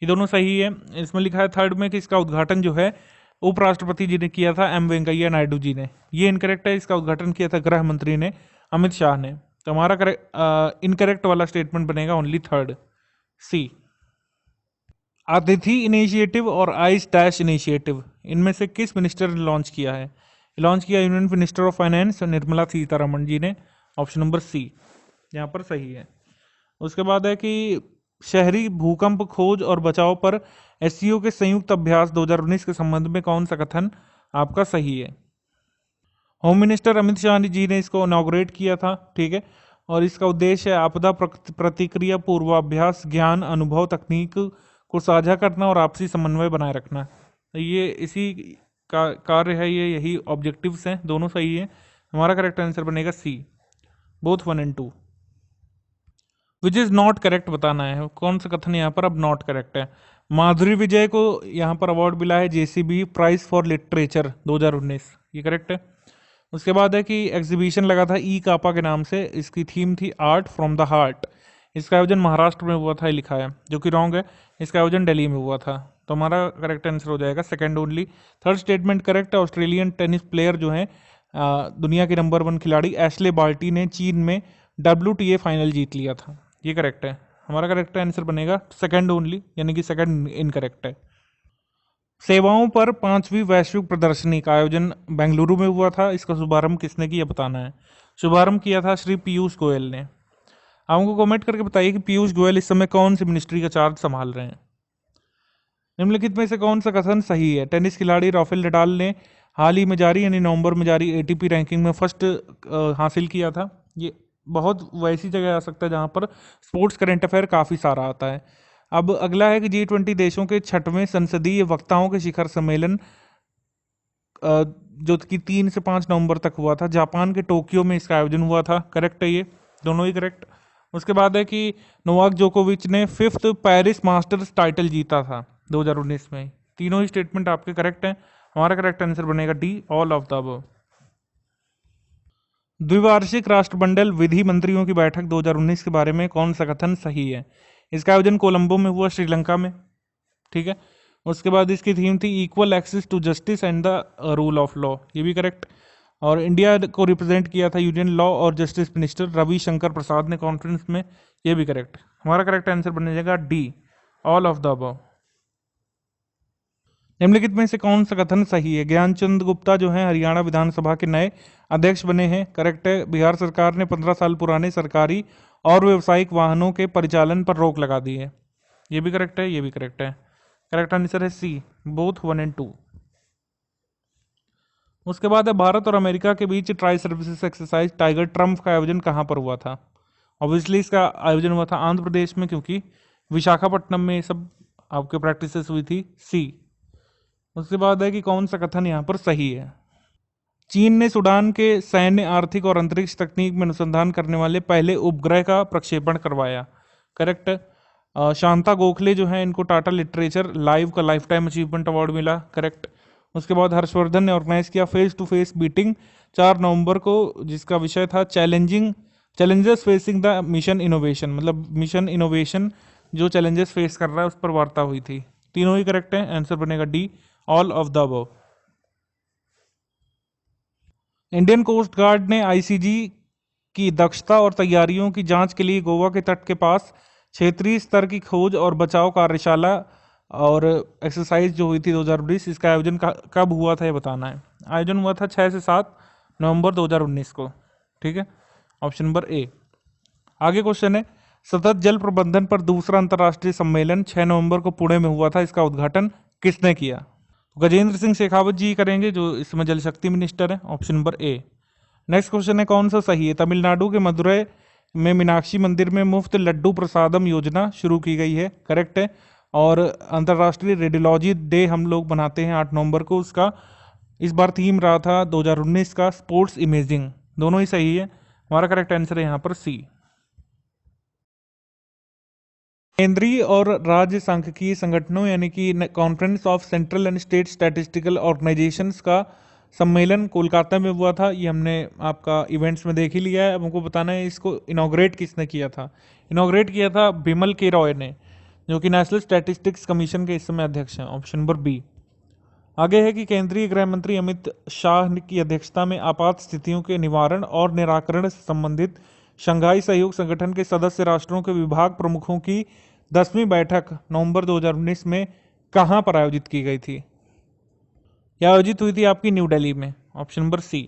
ये दोनों सही है। इसमें लिखा है थर्ड में कि इसका उद्घाटन जो है उपराष्ट्रपति जी ने किया था, एम वेंकैया नायडू जी ने। ये इनकरेक्ट है, इसका उद्घाटन किया था गृह मंत्री ने, अमित शाह ने। तो हमारा इनकरेक्ट वाला स्टेटमेंट बनेगा ओनली थर्ड, सी। अतिथि इनिशिएटिव और आइस डैश इनिशिएटिव इनमें से किस मिनिस्टर ने लॉन्च किया है? लॉन्च किया union minister of finance Nirmala Sitharaman ji ने, ऑप्शन नंबर सी यहाँ पर सही है। उसके बाद है कि शहरी भूकंप खोज और बचाव पर एससीओ के संयुक्त अभ्यास 2019 के संबंध में कौन सा कथन आपका सही है? होम मिनिस्टर अमित शाह जी ने इसको इनॉग्रेट किया था, ठीक है, और इसका उद्देश्य है आपदा प्रतिक्रिया पूर्वाभ्यास, ज्ञान, अनुभव, तकनीक को साझा करना और आपसी समन्वय बनाए रखना। तो ये इसी का कार्य है, ये यही ऑब्जेक्टिव्स हैं, दोनों सही है। हमारा करेक्ट आंसर बनेगा C, both 1 and 2। Which is not correct बताना है, कौन सा कथन यहाँ पर अब नॉट करेक्ट है? माधुरी विजय को यहाँ पर अवार्ड मिला है जेसीबी प्राइज फॉर लिटरेचर 2019, ये करेक्ट है। उसके बाद है कि एग्जीबिशन लगा था ई कापा के नाम से, इसकी थीम थी आर्ट फ्रॉम द हार्ट। इसका आयोजन महाराष्ट्र में हुआ था, लिखा है, जो कि रॉन्ग है। इसका आयोजन दिल्ली में हुआ था। तो हमारा करेक्ट आंसर हो जाएगा second only. Third statement correct है। ऑस्ट्रेलियन टेनिस प्लेयर जो है दुनिया के नंबर 1 खिलाड़ी एशले बार्टी ने चीन में WTA फाइनल जीत लिया था, ये करेक्ट है। हमारा करेक्ट आंसर बनेगा सेकंड ओनली, यानी कि सेकंड इनकरेक्ट है। सेवाओं पर पांचवी वैश्विक प्रदर्शनी का आयोजन बेंगलुरु में हुआ था। इसका शुभारंभ किसने किया बताना है। शुभारंभ किया था श्री पीयूष गोयल ने। आप हमको कमेंट करके बताइए कि पीयूष गोयल इस समय कौन सी मिनिस्ट्री का चार्ज संभाल रहे हैं। निम्नलिखित में से कौन सा कथन सही है। टेनिस खिलाड़ी राफेल नडाल ने हाल ही में जारी यानी नवंबर में जारी एटीपी रैंकिंग में फर्स्ट हासिल किया था। ये बहुत वैसी जगह आ सकता है जहां पर स्पोर्ट्स करंट अफेयर काफी सारा आता है। अब अगला है कि G20 देशों के 6वें संसदीय वक्ताओं के शिखर सम्मेलन जो कि 3 से 5 नवंबर तक हुआ था, जापान के टोक्यो में इसका आयोजन हुआ था। करेक्ट है, ये दोनों ही करेक्ट। उसके बाद है कि नोवाक जोकोविच ने 5th पेरिस मास्टर्स टाइटल जीता था 2019 में। तीनों ही स्टेटमेंट आपके करेक्ट हैं। हमारा करेक्ट आंसर बनेगा D, all of the above. द्विवार्षिक राष्ट्रमंडल विधि मंत्रियों की बैठक 2019 के बारे में कौन सा कथन सही है। इसका आयोजन कोलंबो में हुआ, श्रीलंका में। ठीक है। उसके बाद इसकी थीम थी equal access to justice and the rule of law, ये भी करेक्ट। और इंडिया को रिप्रेजेंट किया था यूनियन लॉ और जस्टिस मिनिस्टर रविशंकर प्रसाद ने कॉन्फ्रेंस में, ये भी करेक्ट। हमारा करेक्ट आंसर बन जाएगा D, all of the above. निम्नलिखित में से कौन सा कथन सही है। ज्ञानचंद गुप्ता जो है हरियाणा विधानसभा के नए अध्यक्ष बने हैं। करेक्ट है। बिहार सरकार ने 15 साल पुराने सरकारी और व्यावसायिक वाहनों के परिचालन पर रोक लगा दी है, ये भी करेक्ट है, ये भी करेक्ट है। करेक्ट आंसर है सी, बोथ 1 और 2। उसके बाद है भारत और अमेरिका के बीच tri services exercise tiger triumph का आयोजन कहाँ पर हुआ था। ऑब्वियसली इसका आयोजन हुआ था आंध्र प्रदेश में, क्योंकि विशाखापट्टनम में सब आपके प्रैक्टिसेस हुई थी। सी। उसके बाद है कि कौन सा कथन यहाँ पर सही है। चीन ने सूडान के सैन्य, आर्थिक और अंतरिक्ष तकनीक में अनुसंधान करने वाले पहले उपग्रह का प्रक्षेपण करवाया। करेक्ट। शांता गोखले जो है इनको टाटा लिटरेचर लाइव का लाइफ टाइम अचीवमेंट अवार्ड मिला। करेक्ट। उसके बाद हर्षवर्धन ने ऑर्गेनाइज किया फेस टू फेस मीटिंग 4 नवंबर को, जिसका विषय था challenges facing the mission innovation, मतलब मिशन इनोवेशन जो चैलेंजेस फेस कर रहा है उस पर वार्ता हुई थी। तीनों ही करेक्ट है, आंसर बनेगा D, all of the above. Indian coast guard ने आईसीजी की दक्षता और तैयारियों की जांच के लिए गोवा के तट के पास क्षेत्रीय स्तर की खोज और बचाव कार्यशाला और एक्सरसाइज जो हुई थी 2020, इसका आयोजन कब हुआ था ये बताना है। आयोजन हुआ था 6 से 7 नवंबर 2019 को। ठीक है, ऑप्शन नंबर ए। आगे क्वेश्चन है सतत जल प्रबंधन पर दूसरा अंतर्राष्ट्रीय सम्मेलन 6 नवंबर को पुणे में हुआ था, इसका उद्घाटन किसने किया। गजेंद्र सिंह शेखावत जी करेंगे जो इस समय जल शक्ति मिनिस्टर है, option number A. Next question है कौन सा सही है। तमिलनाडु के मदुरै में मीनाक्षी मंदिर में मुफ्त लड्डू प्रसादम योजना शुरू की गई है। करेक्ट है। और अंतर्राष्ट्रीय रेडियोलॉजी डे हम लोग बनाते हैं 8 नवंबर को, उसका इस बार थीम रहा था 2019 का स्पोर्ट्स इमेजिंग। दोनों ही सही है, हमारा करेक्ट आंसर है यहाँ पर सी। केंद्रीय और राज्य सांख्यिकीय संगठनों यानी कि conference of central and state statistical organisations का सम्मेलन कोलकाता में हुआ था। ये हमने आपका इवेंट्स में देख ही लिया है। अब हमको बताना है इसको इनॉग्रेट किसने किया था। इनॉग्रेट किया था बिमल के रॉय ने, जो कि नेशनल स्टैटिस्टिक्स कमीशन के इस समय अध्यक्ष हैं, ऑप्शन नंबर बी। आगे है कि केंद्रीय गृह मंत्री अमित शाह की अध्यक्षता में आपात स्थितियों के निवारण और निराकरण से संबंधित शंघाई सहयोग संगठन के सदस्य राष्ट्रों के विभाग प्रमुखों की 10वीं बैठक नवंबर 2019 में कहां पर आयोजित की गई थी। यह आयोजित हुई थी आपकी न्यू दिल्ली में, ऑप्शन नंबर सी।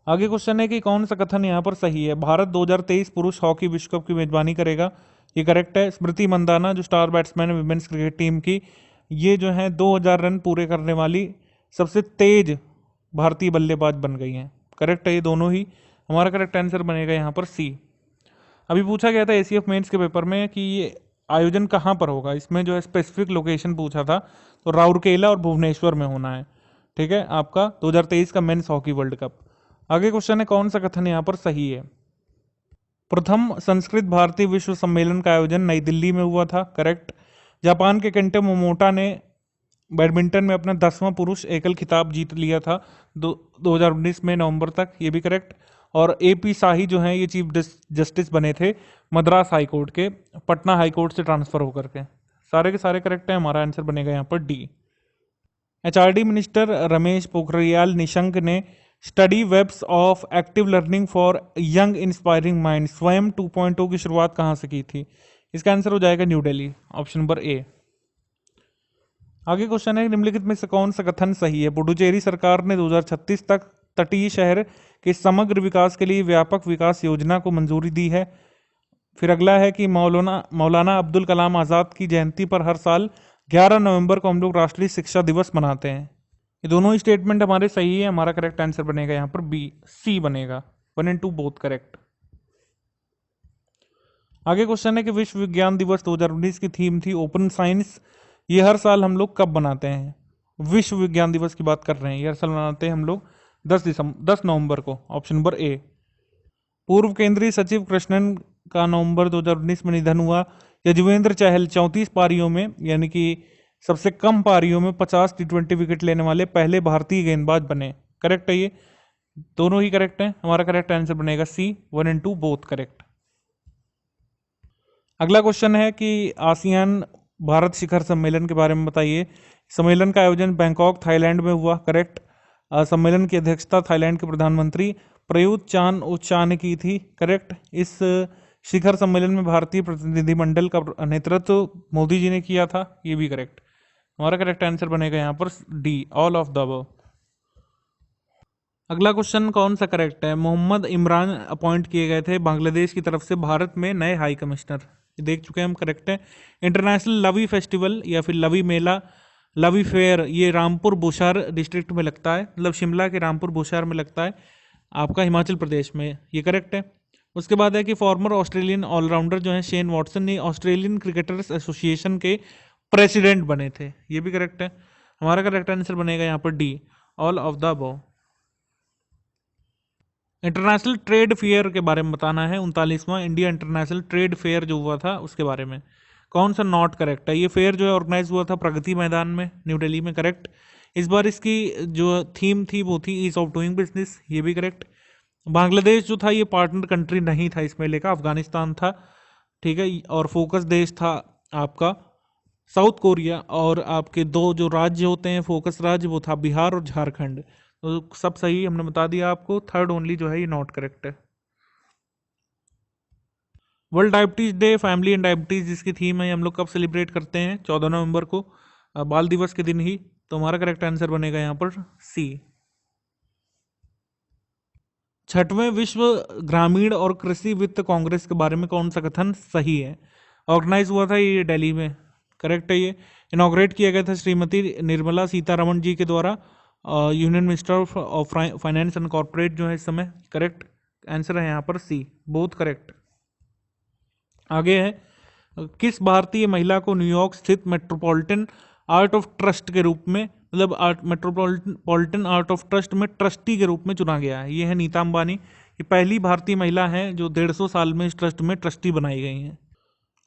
आगे क्वेश्चन है कि कौन सा कथन यहां पर सही है। भारत 2023 पुरुष हॉकी विश्व कप की मेजबानी करेगा, ये करेक्ट है। स्मृति मंदाना जो स्टार बैट्समैन है विमेंस क्रिकेट टीम की, ये जो है 2000 रन पूरे करने वाली सबसे तेज भारतीय बल्लेबाज बन गई हैं। करेक्ट है ये दोनों ही, हमारा करेक्ट आंसर बनेगा यहाँ पर सी। अभी पूछा गया था एसीएफ मेंस के पेपर में कि ये आयोजन कहाँ पर होगा, इसमें जो है स्पेसिफिक लोकेशन पूछा था, तो राउरकेला और भुवनेश्वर में होना है। ठीक है, आपका 2023 का मेंस हॉकी वर्ल्ड कप। आगे क्वेश्चन है कौन सा कथन यहाँ पर सही है। प्रथम संस्कृत भारतीय विश्व सम्मेलन का आयोजन नई दिल्ली में हुआ था। करेक्ट। जापान के केंटो मोमोटा ने बैडमिंटन में अपना 10वां पुरुष एकल खिताब जीत लिया था 2019 में नवंबर तक, ये भी करेक्ट। और एपी शाही जो हैं ये चीफ जस्टिस बने थे मद्रास हाई कोर्ट के, पटना हाई कोर्ट से ट्रांसफर होकर के। सारे के सारे करेक्ट हैं, हमारा आंसर बनेगा यहाँ पर D. HRD minister Ramesh Pokhriyal Nishank ने study webs of active learning for young inspiring mind Swayam 2.0 की शुरुआत कहाँ से की थी। इसका आंसर हो जाएगा न्यू दिल्ली, ऑप्शन नंबर ए। आगे क्वेश्चन है निम्नलिखित में से कौन सा कथन सही है। पुडुचेरी सरकार ने 2036 तक तटीय शहर के समग्र विकास के लिए व्यापक विकास योजना को मंजूरी दी है। फिर अगला है कि मौलाना अब्दुल कलाम आज़ाद की जयंती पर हर साल 11 नवंबर को हम लोग राष्ट्रीय शिक्षा दिवस मनाते हैं। ये दोनों ही स्टेटमेंट हमारे सही है। हमारा करेक्ट आंसर बनेगा यहाँ पर बी, सी बनेगा। 1 and 2 बोथ करेक्ट। आगे क्वेश्चन है कि विश्व विज्ञान दिवस 2019 की थीम थी ओपन साइंस। ये हर साल हम लोग कब बनाते हैं? विश्व विज्ञान दिवस की बात कर रहे हैं, ये हर साल मनाते हैं हम लोग 10 नवंबर को। ऑप्शन नंबर ए। पूर्व केंद्रीय सचिव कृष्णन का नवंबर 2019 में निधन हुआ। यजुवेंद्र चहल 34 पारियों में यानी कि सबसे कम पारियों में 50 T20 विकेट लेने वाले पहले भारतीय गेंदबाज बने। करेक्ट है, ये दोनों ही करेक्ट हैं। हमारा करेक्ट आंसर बनेगा सी, 1 and 2 बोथ करेक्ट। अगला क्वेश्चन है कि आसियान भारत शिखर सम्मेलन के बारे में बताइए। सम्मेलन का आयोजन बैंकॉक थाईलैंड में हुआ। करेक्ट। सम्मेलन की अध्यक्षता थाईलैंड के प्रधानमंत्री प्रयुत चान ओ चा ने की थी। करेक्ट। इस शिखर सम्मेलन में भारतीय प्रतिनिधिमंडल का नेतृत्व मोदी जी ने किया था। ये भी करेक्ट। हमारा करेक्ट आंसर बनेगा यहाँ पर D, all of the above. अगला क्वेश्चन कौन सा करेक्ट है? मोहम्मद इमरान अपॉइंट किए गए थे बांग्लादेश की तरफ से भारत में नए हाई कमिश्नर। देख चुके हैं हम, करेक्ट है। इंटरनेशनल लवी फेस्टिवल या फिर लवी मेला, लवी फेयर, ये रामपुर बुशहर डिस्ट्रिक्ट में लगता है, मतलब शिमला के रामपुर बुशहर में लगता है, आपका हिमाचल प्रदेश में। ये करेक्ट है। उसके बाद है कि फॉर्मर ऑस्ट्रेलियन ऑलराउंडर जो है शेन वॉटसन ने ऑस्ट्रेलियन क्रिकेटर्स एसोसिएशन के प्रेसिडेंट बने थे। ये भी करेक्ट है। हमारा करेक्ट आंसर बनेगा यहाँ पर D, all of the above. International trade fair के बारे में बताना है। 39वां इंडिया इंटरनेशनल ट्रेड फेयर जो हुआ था उसके बारे में कौन सा नॉट करेक्ट है? ये फेयर जो है ऑर्गेनाइज हुआ था प्रगति मैदान में, न्यू दिल्ली में। करेक्ट। इस बार इसकी जो थीम थी वो थी ईज ऑफ डूइंग बिजनेस। ये भी करेक्ट। बांग्लादेश जो था ये पार्टनर कंट्री नहीं था इस मेले का, अफगानिस्तान था। ठीक है। और फोकस देश था आपका साउथ कोरिया, और आपके दो जो राज्य होते हैं फोकस राज्य वो था बिहार और झारखंड। तो सब सही हमने बता दिया आपको। थर्ड ओनली जो है ये नॉट करेक्ट है। World diabetes day, family and diabetes जिसकी थीम है हम लोग कब सेलिब्रेट करते हैं? 14 नवंबर को, बाल दिवस के दिन ही। तो हमारा करेक्ट आंसर बनेगा यहाँ पर सी। 6वें विश्व ग्रामीण और कृषि वित्त कांग्रेस के बारे में कौन सा कथन सही है? ऑर्गेनाइज हुआ था ये दिल्ली में। करेक्ट है। ये इनॉग्रेट किया गया था श्रीमती निर्मला सीतारमण जी के द्वारा, union minister of finance and corporate जो है इस समय। करेक्ट आंसर है यहाँ पर सी, बोथ करेक्ट। आगे है किस भारतीय महिला को न्यूयॉर्क स्थित मेट्रोपॉलिटन आर्ट ऑफ ट्रस्ट के रूप में, मतलब मेट्रोपॉलिटन आर्ट ऑफ ट्रस्ट में ट्रस्टी के रूप में चुना गया है? ये है नीता अंबानी। ये पहली भारतीय महिला है जो 150 साल में इस ट्रस्ट में ट्रस्टी बनाई गई हैं।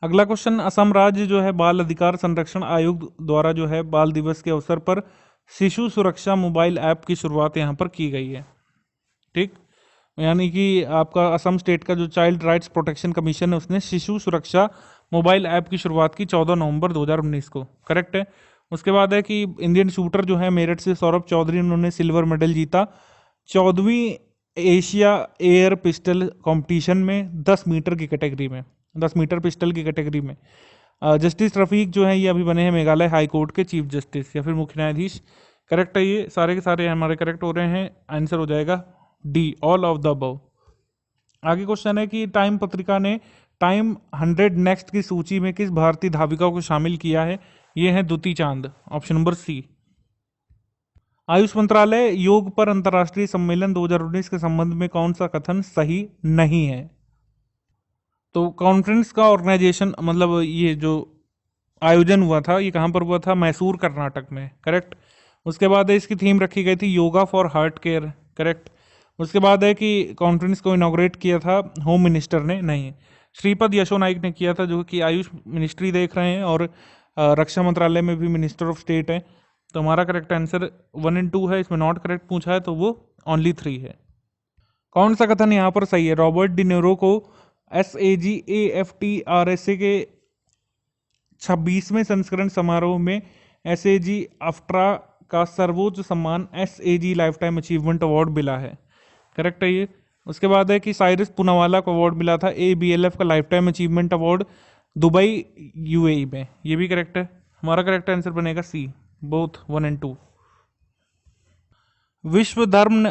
अगला क्वेश्चन, असम राज्य जो है बाल अधिकार संरक्षण आयोग द्वारा जो है बाल दिवस के अवसर पर शिशु सुरक्षा मोबाइल ऐप की शुरुआत यहाँ पर की गई है। ठीक। यानी कि आपका असम स्टेट का जो चाइल्ड राइट्स प्रोटेक्शन कमीशन है उसने शिशु सुरक्षा मोबाइल ऐप की शुरुआत की 14 नवंबर 2019 को। करेक्ट है। उसके बाद है कि इंडियन शूटर जो है मेरठ से सौरभ चौधरी, उन्होंने सिल्वर मेडल जीता 14वीं एशिया एयर पिस्टल कंपटीशन में 10 मीटर की कैटेगरी में, 10 मीटर पिस्टल की कैटेगरी में। जस्टिस रफीक जो है ये अभी बने हैं मेघालय हाई कोर्ट के चीफ जस्टिस या फिर मुख्य न्यायाधीश। करेक्ट है। ये सारे के सारे हमारे करेक्ट हो रहे हैं। आंसर हो जाएगा D, all of the above. आगे क्वेश्चन है कि टाइम पत्रिका ने टाइम 100 नेक्स्ट की सूची में किस भारतीय धाविका को शामिल किया है? ये है दुती चांद। ऑप्शन नंबर सी। आयुष मंत्रालय योग पर अंतर्राष्ट्रीय सम्मेलन 2019 के संबंध में कौन सा कथन सही नहीं है? तो कॉन्फ्रेंस का ऑर्गेनाइजेशन, मतलब ये जो आयोजन हुआ था ये कहाँ पर हुआ था? मैसूर कर्नाटक में। करेक्ट। उसके बाद है इसकी थीम रखी गई थी yoga for heart care. Correct. उसके बाद है कि कॉन्फ्रेंस को इनॉग्रेट किया था होम मिनिस्टर ने, नहीं, श्रीपद यशो नाइक ने किया था जो कि आयुष मिनिस्ट्री देख रहे हैं और रक्षा मंत्रालय में भी मिनिस्टर ऑफ स्टेट है। तो हमारा करेक्ट आंसर 1 and 2 है। इसमें नॉट करेक्ट पूछा है तो वो ओनली 3 है। कौन सा कथन यहाँ पर सही है? रॉबर्ट डिनेरो को SAG-AFTRA के 26वें संस्करण समारोह में SAG-AFTRA का सर्वोच्च सम्मान SAG life time achievement award मिला है। करेक्ट है ये। उसके बाद है कि साइरस पूनावाला को अवार्ड मिला था ABLF का lifetime achievement award Dubai UAE में। ये भी करेक्ट है। हमारा करेक्ट आंसर बनेगा सी। Both 1 and 2। विश्व धर्म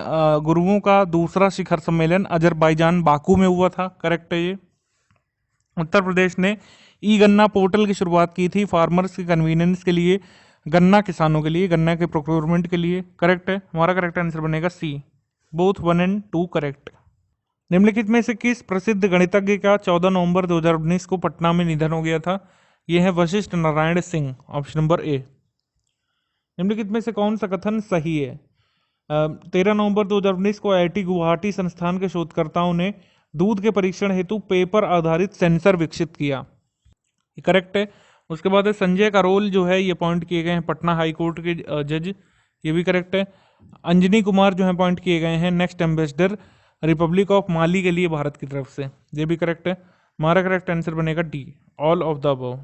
गुरुओं का दूसरा शिखर सम्मेलन अजरबैजान बाकू में हुआ था, करेक्ट है ये। उत्तर प्रदेश ने ई गन्ना पोर्टल की शुरुआत की थी फार्मर्स के कन्वीनियंस के लिए, गन्ना किसानों के लिए, गन्ना के प्रोक्योरमेंट के लिए, करेक्ट है। हमारा करेक्ट आंसर बनेगा सी, बोथ 1 एंड 2 करेक्ट। निम्नलिखित में से किस प्रसिद्ध गणितज्ञ का 14 नवंबर 2019 को पटना में निधन हो गया था? यह है वशिष्ठ नारायण सिंह, ऑप्शन नंबर ए। निम्नलिखित में से कौन सा कथन सही है? 13 नवंबर 2019 को आईआईटी गुवाहाटी संस्थान के शोधकर्ताओं ने दूध के परीक्षण हेतु पेपर आधारित सेंसर विकसित किया, ये करेक्ट है। उसके बाद संजय करोल जो है ये अपॉइंट किए गए हैं पटना हाई कोर्ट के जज, ये भी करेक्ट है। अंजनी कुमार जो है अपॉइंट किए गए हैं नेक्स्ट एम्बेसडर रिपब्लिक ऑफ माली के लिए भारत की तरफ से, ये भी करेक्ट है। हमारा करेक्ट आंसर बनेगा D, all of the above.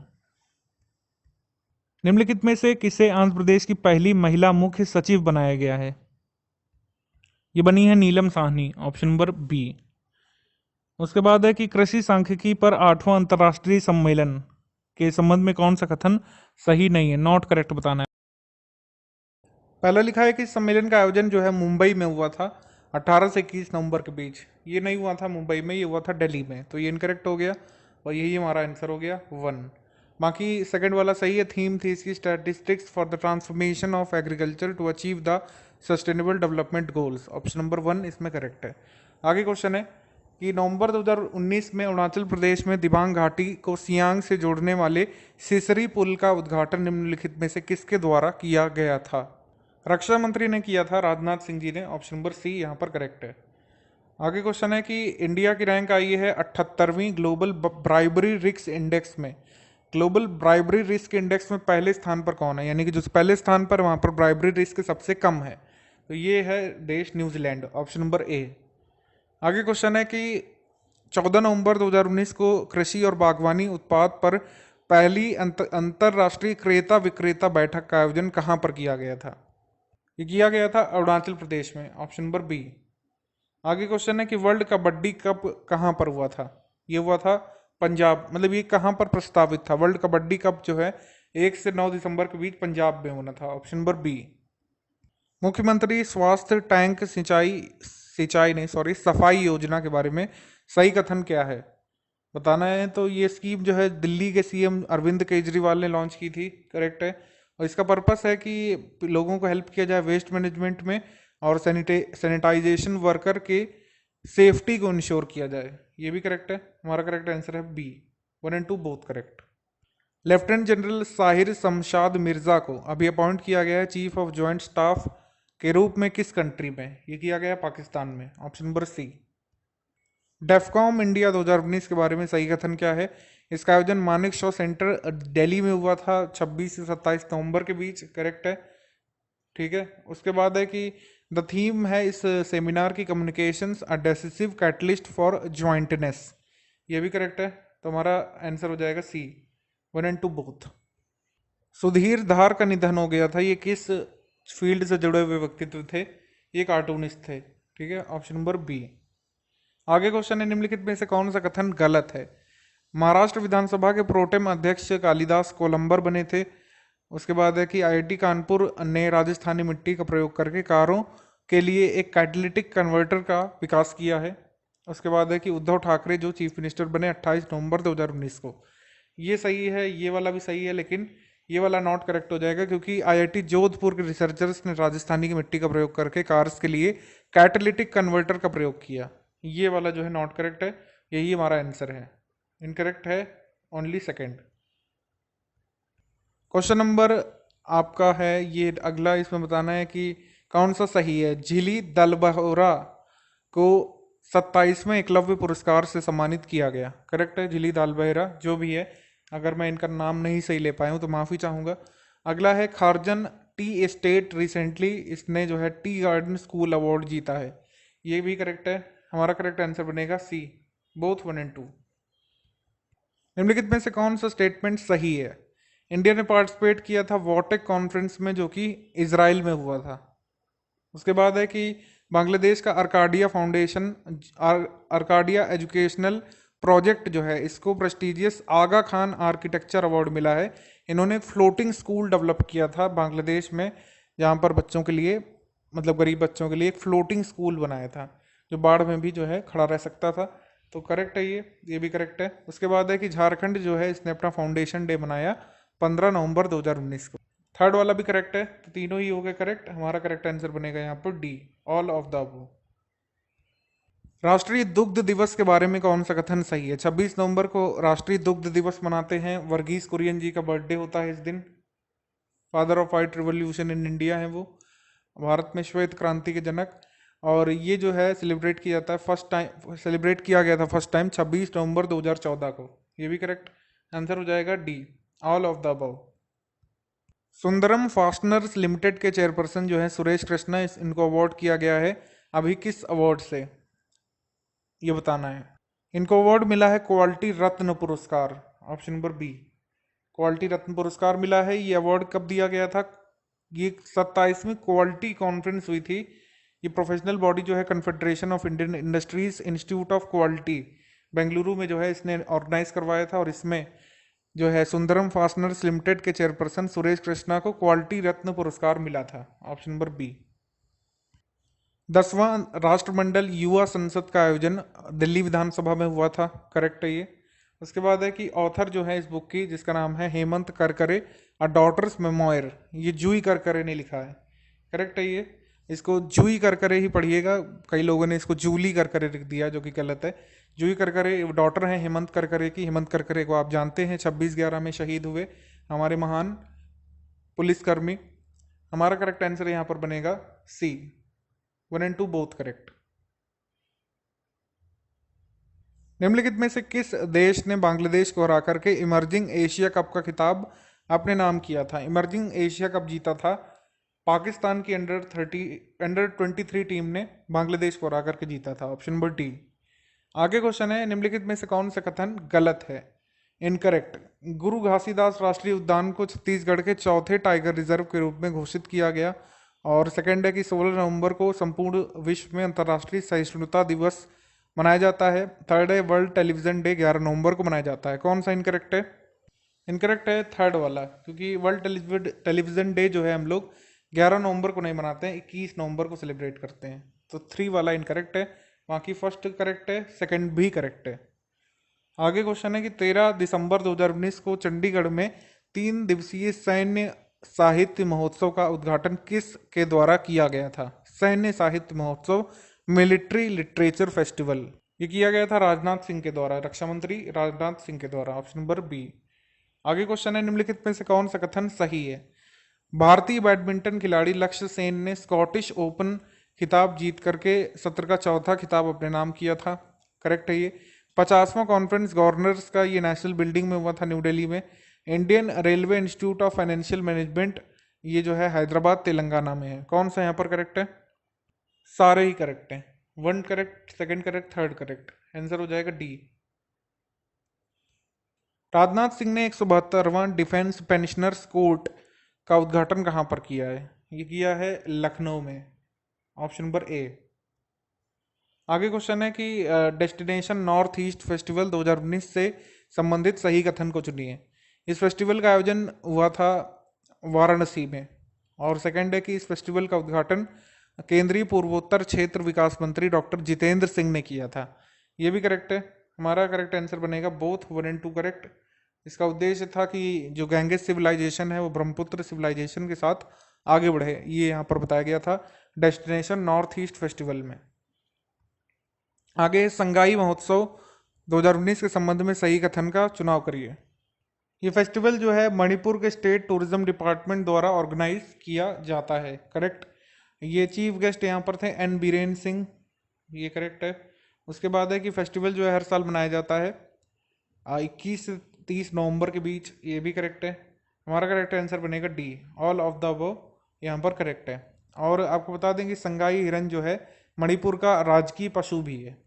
निम्नलिखित में से किसे आंध्र प्रदेश की पहली महिला मुख्य सचिव बनाया गया है? ये बनी है नीलम साहनी, ऑप्शन नंबर बी। उसके बाद है कि कृषि सांख्यिकी पर 8वां अंतर्राष्ट्रीय सम्मेलन के संबंध में कौन सा कथन सही नहीं है, नॉट करेक्ट बताना है। पहला लिखा है कि इस सम्मेलन का आयोजन जो है मुंबई में हुआ था 18 से 21 नवंबर के बीच। ये नहीं हुआ था मुंबई में, ये हुआ था दिल्ली में, तो ये इनकरेक्ट हो गया और यही हमारा आंसर हो गया 1। बाकी सेकंड वाला सही है। थीम थी इसकी statistics for the transformation of agriculture to achieve the sustainable development goals, option number 1 इसमें करेक्ट है। आगे क्वेश्चन है कि नवंबर 2019 में अरुणाचल प्रदेश में दिबांग घाटी को सियांग से जोड़ने वाले सिसरी पुल का उद्घाटन निम्नलिखित में से किसके द्वारा किया गया था? रक्षा मंत्री ने किया था, राजनाथ सिंह जी ने, ऑप्शन नंबर सी यहाँ पर करेक्ट है। आगे क्वेश्चन है कि इंडिया की रैंक आई है 78वीं ग्लोबल ब्राइबरी रिस्क इंडेक्स में। ग्लोबल ब्राइबरी रिस्क इंडेक्स में पहले स्थान पर कौन है, यानी कि जो पहले स्थान पर वहां पर ब्राइबरी रिस्क सबसे कम है, तो ये है देश न्यूजीलैंड, ऑप्शन नंबर ए। आगे क्वेश्चन है कि 14 नवंबर 2019 को कृषि और बागवानी उत्पाद पर पहली अंतरराष्ट्रीय क्रेता विक्रेता बैठक का आयोजन कहां पर किया गया था? ये किया गया था अरुणाचल प्रदेश में, ऑप्शन नंबर बी। आगे क्वेश्चन है कि वर्ल्ड कबड्डी कप कहां पर हुआ था? ये हुआ था पंजाब, मतलब ये कहां पर प्रस्तावित था? वर्ल्ड कबड्डी कप जो है 1 से 9 दिसंबर के बीच पंजाब में होना था, ऑप्शन नंबर बी। मुख्यमंत्री स्वास्थ्य टैंक सफाई योजना के बारे में सही कथन क्या है बताना है। तो ये स्कीम जो है दिल्ली के सीएम अरविंद केजरीवाल ने लॉन्च की थी, करेक्ट है। और इसका पर्पस है कि लोगों को हेल्प किया जाए वेस्ट मैनेजमेंट में और सैनिटाइजेशन वर्कर के सेफ्टी को इंश्योर किया जाए, ये भी करेक्ट है। हमारा करेक्ट आंसर है B, 1 and 2 both correct. Lieutenant general Sahir Shamshad Mirza को अभी अपॉइंट किया गया है चीफ ऑफ जॉइंट स्टाफ के रूप में किस कंट्री में? ये किया गया पाकिस्तान में, ऑप्शन नंबर सी। डेफकॉम इंडिया 2019 के बारे में सही कथन क्या है? इसका आयोजन मानिक शॉ सेंटर दिल्ली में हुआ था 26 से 27 नवंबर के बीच, करेक्ट है, ठीक है। उसके बाद है कि द थीम है इस सेमिनार की communications a decisive catalyst for jointness, ये भी करेक्ट है। तो हमारा आंसर हो जाएगा सी, 1 एंड 2 बोथ। सुधीर धार का निधन हो गया था, ये किस फील्ड से जुड़े हुए व्यक्तित्व थे? ये कार्टूनिस्ट थे, ठीक है, ऑप्शन नंबर बी। आगे क्वेश्चन है निम्नलिखित में से कौन सा कथन गलत है? महाराष्ट्र विधानसभा के प्रोटेम अध्यक्ष कालिदास कोलंबर बने थे। उसके बाद है कि आईआईटी कानपुर ने राजस्थानी मिट्टी का प्रयोग करके कारों के लिए एक कैटलिटिक कन्वर्टर का विकास किया है। उसके बाद है कि उद्धव ठाकरे जो चीफ मिनिस्टर बने 28 नवंबर 2019 को, ये सही है, ये वाला भी सही है, लेकिन ये वाला नॉट करेक्ट हो जाएगा क्योंकि आईआईटी जोधपुर के रिसर्चर्स ने राजस्थानी की मिट्टी का प्रयोग करके कार्स के लिए कैटलिटिक कन्वर्टर का प्रयोग किया। ये वाला जो है नॉट करेक्ट है, यही हमारा आंसर है। इनकरेक्ट है ओनली सेकंड। क्वेश्चन नंबर आपका है ये अगला, इसमें बताना है कि कौन सा सही है। झिली दलबहोरा को 27वें एकलव्य पुरस्कार से सम्मानित किया गया, करेक्ट है। झिली दलबहोरा जो भी है, अगर मैं इनका नाम नहीं सही ले पाया हूँ तो माफ़ी चाहूँगा। अगला है खारजन टी एस्टेट, रिसेंटली इसने जो है टी गार्डन स्कूल अवार्ड जीता है, ये भी करेक्ट है। हमारा करेक्ट आंसर बनेगा सी, बोथ 1 एंड 2। निम्नलिखित में से कौन सा स्टेटमेंट सही है? इंडिया ने पार्टिसिपेट किया था वॉटेक कॉन्फ्रेंस में जो कि इजराइल में हुआ था। उसके बाद है कि बांग्लादेश का Arcadia foundation Arcadia educational project जो है इसको प्रेस्टिजियस आगा खान आर्किटेक्चर अवार्ड मिला है, इन्होंने फ्लोटिंग स्कूल डेवलप किया था बांग्लादेश में, जहाँ पर बच्चों के लिए, मतलब गरीब बच्चों के लिए एक फ्लोटिंग स्कूल बनाया था जो बाढ़ में भी जो है खड़ा रह सकता था। तो करेक्ट है ये भी करेक्ट है। उसके बाद है कि झारखंड जो है इसने अपना फाउंडेशन डे मनाया 15 नवंबर 2019 को। थर्ड वाला भी करेक्ट है, तो तीनों ही हो गए करेक्ट। हमारा करेक्ट आंसर बनेगा यहाँ पर D, all of the above. राष्ट्रीय दुग्ध दिवस के बारे में कौन सा कथन सही है? 26 नवंबर को राष्ट्रीय दुग्ध दिवस मनाते हैं। वर्गीज कुरियन जी का बर्थडे होता है इस दिन। Father of white revolution in India है वो, भारत में श्वेत क्रांति के जनक। और ये जो है सेलिब्रेट किया जाता है सेलिब्रेट किया गया था फर्स्ट टाइम 26 नवंबर 2014 को। ये भी करेक्ट आंसर हो जाएगा D, all of the above. Sundaram fasteners limited के चेयरपर्सन जो है सुरेश कृष्णा, इनको अवार्ड किया गया है। अभी किस अवार्ड से, ये बताना है। इनको अवार्ड मिला है क्वालिटी रत्न पुरस्कार, ऑप्शन नंबर बी, क्वालिटी रत्न पुरस्कार मिला है। ये अवार्ड कब दिया गया था? ये 27वीं क्वालिटी कॉन्फ्रेंस हुई थी। ये प्रोफेशनल बॉडी जो है confederation of Indian industries institute of quality Bengaluru में जो है इसने ऑर्गेनाइज करवाया था, और इसमें जो है सुंदरम फास्टनर्स लिमिटेड के चेयरपर्सन सुरेश कृष्णा को क्वालिटी रत्न पुरस्कार मिला था, ऑप्शन नंबर बी। 10वां राष्ट्रमंडल युवा संसद का आयोजन दिल्ली विधानसभा में हुआ था, करेक्ट है ये। उसके बाद है कि ऑथर जो है इस बुक की, जिसका नाम है हेमंत करकरे, अ डॉटर्स मेमोयर, ये जूही करकरे ने लिखा है, करेक्ट है ये। इसको जूही करकरे ही पढ़िएगा, कई लोगों ने इसको जूली करकरे लिख दिया जो कि गलत है। जूही करकरे डॉटर हैं हेमंत करकरे की। हेमंत करकरे को आप जानते हैं, 26/11 में शहीद हुए हमारे महान पुलिसकर्मी। हमारा करेक्ट आंसर यहाँ पर बनेगा सी, 1 and 2 बोथ करेक्ट। निम्नलिखित में से किस देश ने बांग्लादेश को हरा करके इमर्जिंग एशिया कप का खिताब अपने नाम किया था? इमर्जिंग एशिया कप जीता था पाकिस्तान की अंडर 23 टीम ने बांग्लादेश को हरा करके जीता था, ऑप्शन नंबर डी। आगे क्वेश्चन है, निम्नलिखित में से कौन सा कथन गलत है? इनकरेक्ट। गुरु घासीदास राष्ट्रीय उद्यान को छत्तीसगढ़ के चौथे टाइगर रिजर्व के रूप में घोषित किया गया। और सेकंड है कि 16 नवंबर को संपूर्ण विश्व में अंतर्राष्ट्रीय सहिष्णुता दिवस मनाया जाता है। थर्ड है वर्ल्ड टेलीविजन डे 11 नवंबर को मनाया जाता है। कौन सा इनकरेक्ट है? इनकरेक्ट है थर्ड वाला, क्योंकि वर्ल्ड टेलीविजन डे जो है हम लोग 11 नवंबर को नहीं मनाते हैं, 21 नवंबर को सेलिब्रेट करते हैं। तो 3 वाला इनकरेक्ट है, बाकी फर्स्ट करेक्ट है, सेकंड भी करेक्ट है। आगे क्वेश्चन है कि 13 दिसंबर 2019 को चंडीगढ़ में 3 दिवसीय सैन्य साहित्य महोत्सव का उद्घाटन किस के द्वारा किया गया था? सैन्य साहित्य महोत्सव, मिलिट्री लिटरेचर फेस्टिवल, ये किया गया था राजनाथ सिंह के द्वारा, रक्षा मंत्री राजनाथ सिंह के द्वारा, ऑप्शन नंबर बी। आगे क्वेश्चन है, निम्नलिखित में से कौन सा कथन सही है? भारतीय बैडमिंटन खिलाड़ी लक्ष्य सेन ने स्कॉटिश ओपन खिताब जीत करके सत्र का चौथा खिताब अपने नाम किया था, करेक्ट है ये। 50वां कॉन्फ्रेंस गवर्नर्स का ये नेशनल बिल्डिंग में हुआ था न्यू दिल्ली में। Indian railway institute of financial management, ये जो है हैदराबाद तेलंगाना में है। कौन सा यहाँ पर करेक्ट है? सारे ही करेक्ट हैं, 1 correct, second correct, third correct, answer हो जाएगा डी। राजनाथ सिंह ने 172वां डिफेंस पेंशनर्स कोर्ट का उद्घाटन कहाँ पर किया है? ये किया है लखनऊ में, ऑप्शन नंबर ए। आगे क्वेश्चन है कि डेस्टिनेशन नॉर्थ ईस्ट फेस्टिवल 2019 से संबंधित सही कथन को चुनिए। इस फेस्टिवल का आयोजन हुआ था वाराणसी में। और सेकंड है कि इस फेस्टिवल का उद्घाटन केंद्रीय पूर्वोत्तर क्षेत्र विकास मंत्री डॉक्टर जितेंद्र सिंह ने किया था। ये भी करेक्ट है। हमारा करेक्ट आंसर बनेगा बोथ 1 and 2 करेक्ट। इसका उद्देश्य था कि जो गैंगेस सिविलाइजेशन है वो ब्रह्मपुत्र सिविलाइजेशन के साथ आगे बढ़े, ये यहाँ पर बताया गया था डेस्टिनेशन नॉर्थ ईस्ट फेस्टिवल में। आगे संगाई महोत्सव 2019 के संबंध में सही कथन का चुनाव करिए। ये फेस्टिवल जो है मणिपुर के स्टेट टूरिज्म डिपार्टमेंट द्वारा ऑर्गेनाइज किया जाता है, करेक्ट। ये चीफ गेस्ट यहाँ पर थे एन बीरेन सिंह, ये करेक्ट है। उसके बाद है कि फेस्टिवल जो है हर साल मनाया जाता है 21 से 30 नवंबर के बीच, ये भी करेक्ट है। हमारा करेक्ट आंसर बनेगा D, all of the above यहाँ पर करेक्ट है। और आपको बता दें कि संगाई हिरन जो है मणिपुर का राजकीय पशु भी है।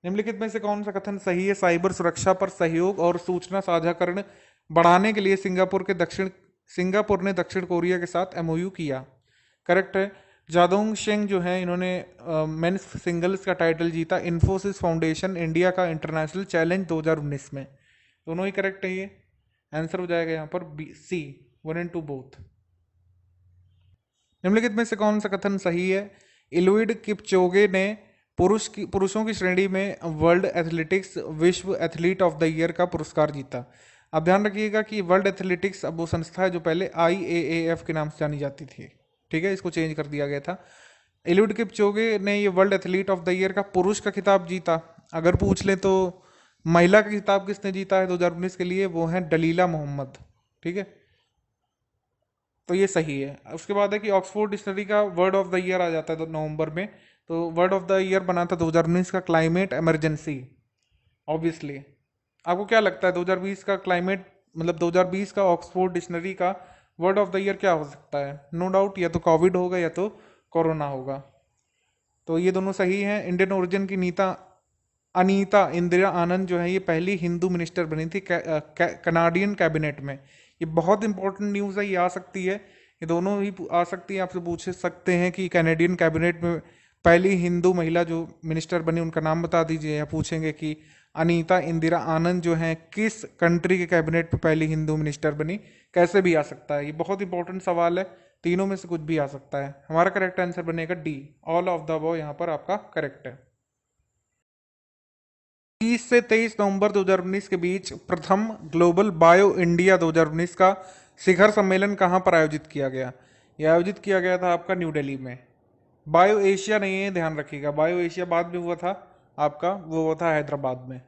निम्नलिखित में से कौन सा कथन सही है? साइबर सुरक्षा पर सहयोग और सूचना साझाकरण बढ़ाने के लिए सिंगापुर ने दक्षिण कोरिया के साथ एमओयू किया, करेक्ट है। जादोंग शेंग जो है इन्होंने मेंस सिंगल्स का टाइटल जीता इन्फोसिस फाउंडेशन इंडिया का इंटरनेशनल चैलेंज 2019 में, दोनों ही करेक्ट है ये। आंसर हो जाएगा यहाँ पर बी सी, 1 and 2 बोथ। निम्नलिखित में से कौन सा कथन सही है? इलुइड किपचोगे ने पुरुषों की श्रेणी में वर्ल्ड एथलेटिक्स विश्व एथलीट ऑफ द ईयर का पुरस्कार जीता। अब ध्यान रखिएगा कि वर्ल्ड एथलेटिक्स अब वो संस्था है जो पहले IAAF के नाम से जानी जाती थी, ठीक है, इसको चेंज कर दिया गया था। एलिउड किपचोगे ने ये world athlete of the year का पुरुष का खिताब जीता। अगर पूछ लें तो महिला का खिताब किसने जीता है 2019 के लिए, वो है दलीला मोहम्मद, ठीक है, तो ये सही है। उसके बाद है कि ऑक्सफोर्ड डिक्शनरी का वर्ड ऑफ द ईयर आ जाता है तो नवंबर में, तो वर्ड ऑफ द ईयर बना था 2019 का क्लाइमेट इमरजेंसी। ऑब्वियसली आपको क्या लगता है 2020 का क्लाइमेट, मतलब 2020 का ऑक्सफोर्ड डिक्शनरी का वर्ड ऑफ द ईयर क्या हो सकता है? नो डाउट या तो कोविड होगा या तो कोरोना होगा, तो ये दोनों सही हैं। इंडियन ओरिजिन की अनीता इंदिरा आनंद जो है ये पहली हिंदू मिनिस्टर बनी थी कनाडियन कैबिनेट में। ये बहुत इंपॉर्टेंट न्यूज़ है, ये आ सकती है, ये दोनों ही आ सकती है, आपसे पूछ सकते हैं कि कैनेडियन कैबिनेट में पहली हिंदू महिला जो मिनिस्टर बनी उनका नाम बता दीजिए, या पूछेंगे कि अनीता इंदिरा आनंद जो है किस कंट्री के कैबिनेट में पहली हिंदू मिनिस्टर बनी, कैसे भी आ सकता है, ये बहुत इंपॉर्टेंट सवाल है, तीनों में से कुछ भी आ सकता है। हमारा करेक्ट आंसर बनेगा D, all of the above यहाँ पर आपका करेक्ट है। 30 से 23 नवंबर 2019 के बीच प्रथम ग्लोबल बायो इंडिया 2019 का शिखर सम्मेलन कहां पर आयोजित किया गया? यह आयोजित किया गया था आपका न्यू दिल्ली में। बायो एशिया नहीं है, ध्यान रखिएगा, बायो एशिया बाद में हुआ था आपका, वो हुआ था हैदराबाद में।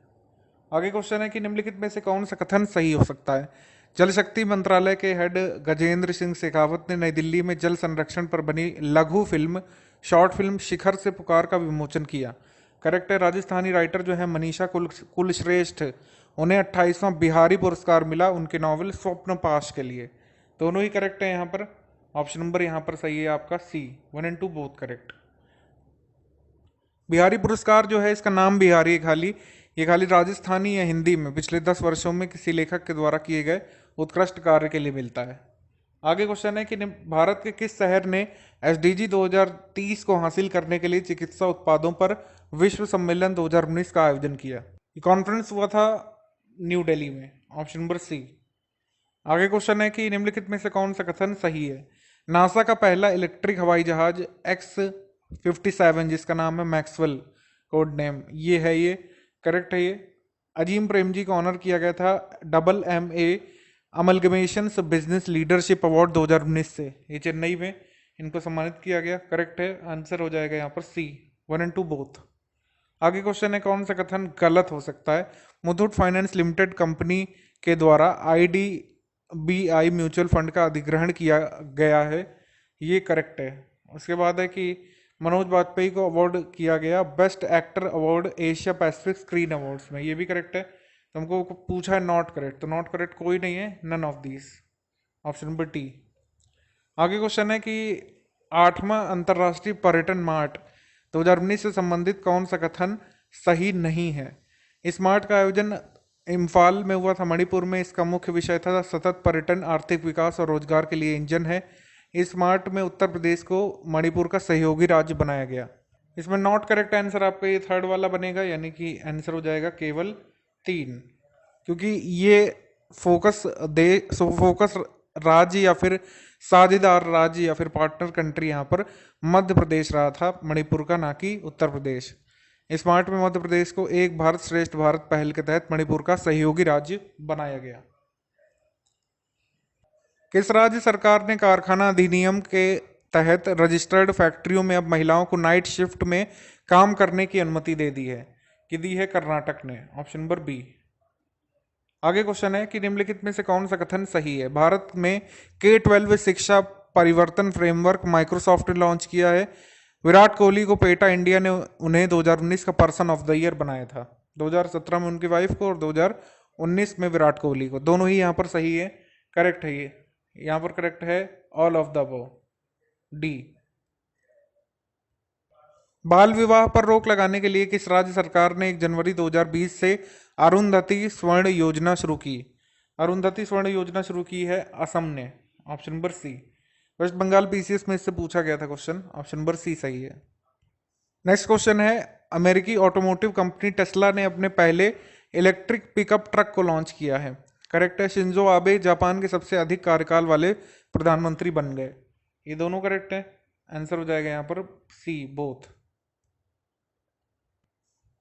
आगे क्वेश्चन है कि निम्नलिखित में से कौन सा कथन सही हो सकता है? जल शक्ति मंत्रालय के हेड गजेंद्र सिंह शेखावत ने नई दिल्ली में जल संरक्षण पर बनी लघु फिल्म शॉर्ट फिल्म शिखर से पुकार का विमोचन किया। करेक्ट है। राजस्थानी राइटर जो है मनीषा कुलश्रेष्ठ, उन्हें 28वां बिहारी पुरस्कार मिला उनके नॉवल स्वप्न पाश के लिए। दोनों ही करेक्ट है यहाँ पर, ऑप्शन नंबर यहाँ पर सही है आपका सी, 1 and 2 बोथ करेक्ट। बिहारी पुरस्कार जो है इसका नाम बिहारी है खाली, ये खाली राजस्थानी या हिंदी में पिछले 10 वर्षों में किसी लेखक के द्वारा किए गए उत्कृष्ट कार्य के लिए मिलता है। आगे क्वेश्चन है कि भारत के किस शहर ने SDG 2030 को हासिल करने के लिए चिकित्सा उत्पादों पर विश्व सम्मेलन 2019 का आयोजन किया? ये कॉन्फ्रेंस हुआ था न्यू दिल्ली में, ऑप्शन नंबर सी। आगे क्वेश्चन है कि निम्नलिखित में से कौन सा कथन सही है? नासा का पहला इलेक्ट्रिक हवाई जहाज X-57 जिसका नाम है मैक्सवेल कोड नेम, ये है, ये करेक्ट है। ये अजीम प्रेम जी को ऑनर किया गया था MMA अमलगमेशंस बिजनेस लीडरशिप अवार्ड 2019 से, ये चेन्नई में इनको सम्मानित किया गया। करेक्ट है, आंसर हो जाएगा यहाँ पर सी, 1 and 2 बोथ। आगे क्वेश्चन है कौन सा कथन गलत हो सकता है? मुथूट फाइनेंस लिमिटेड कंपनी के द्वारा IDBI म्यूचुअल फंड का अधिग्रहण किया गया है, ये करेक्ट है। उसके बाद है कि मनोज बाजपेयी को अवार्ड किया गया best actor award Asia Pacific screen awards में, ये भी करेक्ट है। तो हमको पूछा है नॉट करेक्ट, तो नॉट करेक्ट कोई नहीं है, none of these, option number T. आगे क्वेश्चन है कि 8वां अंतर्राष्ट्रीय पर्यटन मार्ट 2019 से संबंधित कौन सा कथन सही नहीं है? इस मार्ट का आयोजन इम्फाल में हुआ था, मणिपुर में। इसका मुख्य विषय था सतत पर्यटन आर्थिक विकास और रोजगार के लिए इंजन है। इस मार्ट में उत्तर प्रदेश को मणिपुर का सहयोगी राज्य बनाया गया। इसमें नॉट करेक्ट आंसर आपका ये थर्ड वाला बनेगा, यानी कि आंसर हो जाएगा केवल 3, क्योंकि ये फोकस राज्य या फिर साझेदार राज्य या फिर पार्टनर कंट्री यहाँ पर मध्य प्रदेश रहा था मणिपुर का, ना कि उत्तर प्रदेश। स्मार्ट में मध्य प्रदेश को एक भारत श्रेष्ठ भारत पहल के तहत मणिपुर का सहयोगी राज्य बनाया गया। किस राज्य सरकार ने कारखाना अधिनियम के तहत रजिस्टर्ड फैक्ट्रियों में अब महिलाओं को नाइट शिफ्ट में काम करने की अनुमति दे दी है? कि दी है कर्नाटक ने, ऑप्शन नंबर बी। आगे क्वेश्चन है कि निम्नलिखित में से कौन सा कथन सही है? भारत में K-12 शिक्षा परिवर्तन फ्रेमवर्क माइक्रोसॉफ्ट ने लॉन्च किया है। विराट कोहली को पेटा इंडिया ने उन्हें 2019 का पर्सन ऑफ द ईयर बनाया था। 2017 में उनकी वाइफ को और 2019 में विराट कोहली को। दोनों ही यहाँ पर सही है, करेक्ट है। ये यहाँ पर करेक्ट है all of the above, D. बाल विवाह पर रोक लगाने के लिए किस राज्य सरकार ने 1 जनवरी 2020 से अरुंधति स्वर्ण योजना शुरू की? अरुंधति स्वर्ण योजना शुरू की है असम ने, option number C. West Bengal PCS में इससे पूछा गया था क्वेश्चन, ऑप्शन नंबर सी सही है। नेक्स्ट क्वेश्चन है, अमेरिकी ऑटोमोटिव कंपनी टेस्ला ने अपने पहले इलेक्ट्रिक पिकअप ट्रक को लॉन्च किया है। करेक्ट है। शिंजो आबे जापान के सबसे अधिक कार्यकाल वाले प्रधानमंत्री बन गए। ये दोनों करेक्ट है। आंसर हो जाएगा यहाँ पर C, both.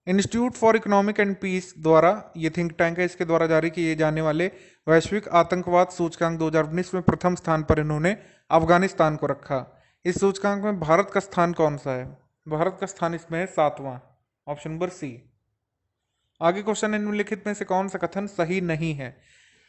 Institute for economic and peace द्वारा, ये थिंक टैंक है, इसके द्वारा जारी किए जाने वाले वैश्विक आतंकवाद सूचकांक 2019 में प्रथम स्थान पर इन्होंने अफगानिस्तान को रखा। इस सूचकांक में भारत का स्थान कौन सा है? भारत का स्थान इसमें है 7वां, ऑप्शन नंबर सी। आगे क्वेश्चन है, निम्नलिखित में से कौन सा कथन सही नहीं है?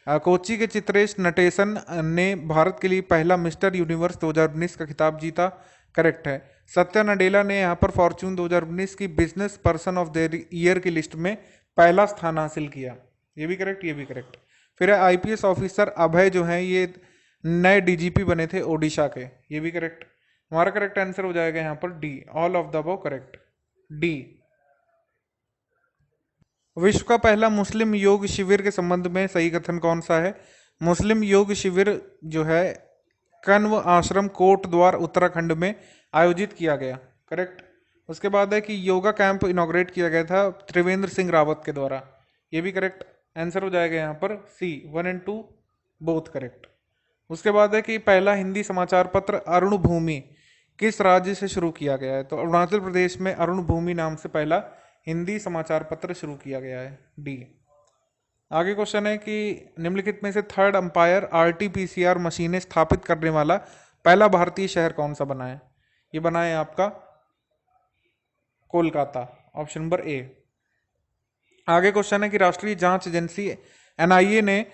कोच्चि के चित्रेश नटेशन ने भारत के लिए पहला मिस्टर यूनिवर्स 2019 का खिताब जीता। करेक्ट है। सत्या नडेला ने यहाँ पर फॉर्च्यून 2019 की business person of the year की लिस्ट में पहला स्थान हासिल किया। ये भी करेक्ट, ये भी करेक्ट। फिर आईपीएस ऑफिसर अभय जो है ये नए डीजीपी बने थे ओडिशा के। ये भी करेक्ट। हमारा करेक्ट आंसर हो जाएगा यहाँ पर D, all of the above correct, D. विश्व का पहला मुस्लिम योग शिविर के संबंध में सही कथन कौन सा है? मुस्लिम योग शिविर जो है कण्व आश्रम कोट द्वार उत्तराखंड में आयोजित किया गया। करेक्ट। उसके बाद है कि योगा कैंप इनॉग्रेट किया गया था त्रिवेंद्र सिंह रावत के द्वारा। ये भी करेक्ट। आंसर हो जाएगा यहाँ पर सी, 1 और 2 बोथ करेक्ट। उसके बाद है कि पहला हिंदी समाचार पत्र अरुण भूमि किस राज्य से शुरू किया गया है? तो अरुणाचल प्रदेश में अरुण भूमि नाम से पहला हिंदी समाचार पत्र शुरू किया गया है, डी। आगे क्वेश्चन है कि निम्नलिखित में से थर्ड अंपायर आरटीपीसीआर मशीनें स्थापित करने वाला पहला भारतीय शहर कौन सा बना है? ये बना है आपका कोलकाता, ऑप्शन नंबर ए। आगे क्वेश्चन है कि राष्ट्रीय जांच एजेंसी एनआईए ने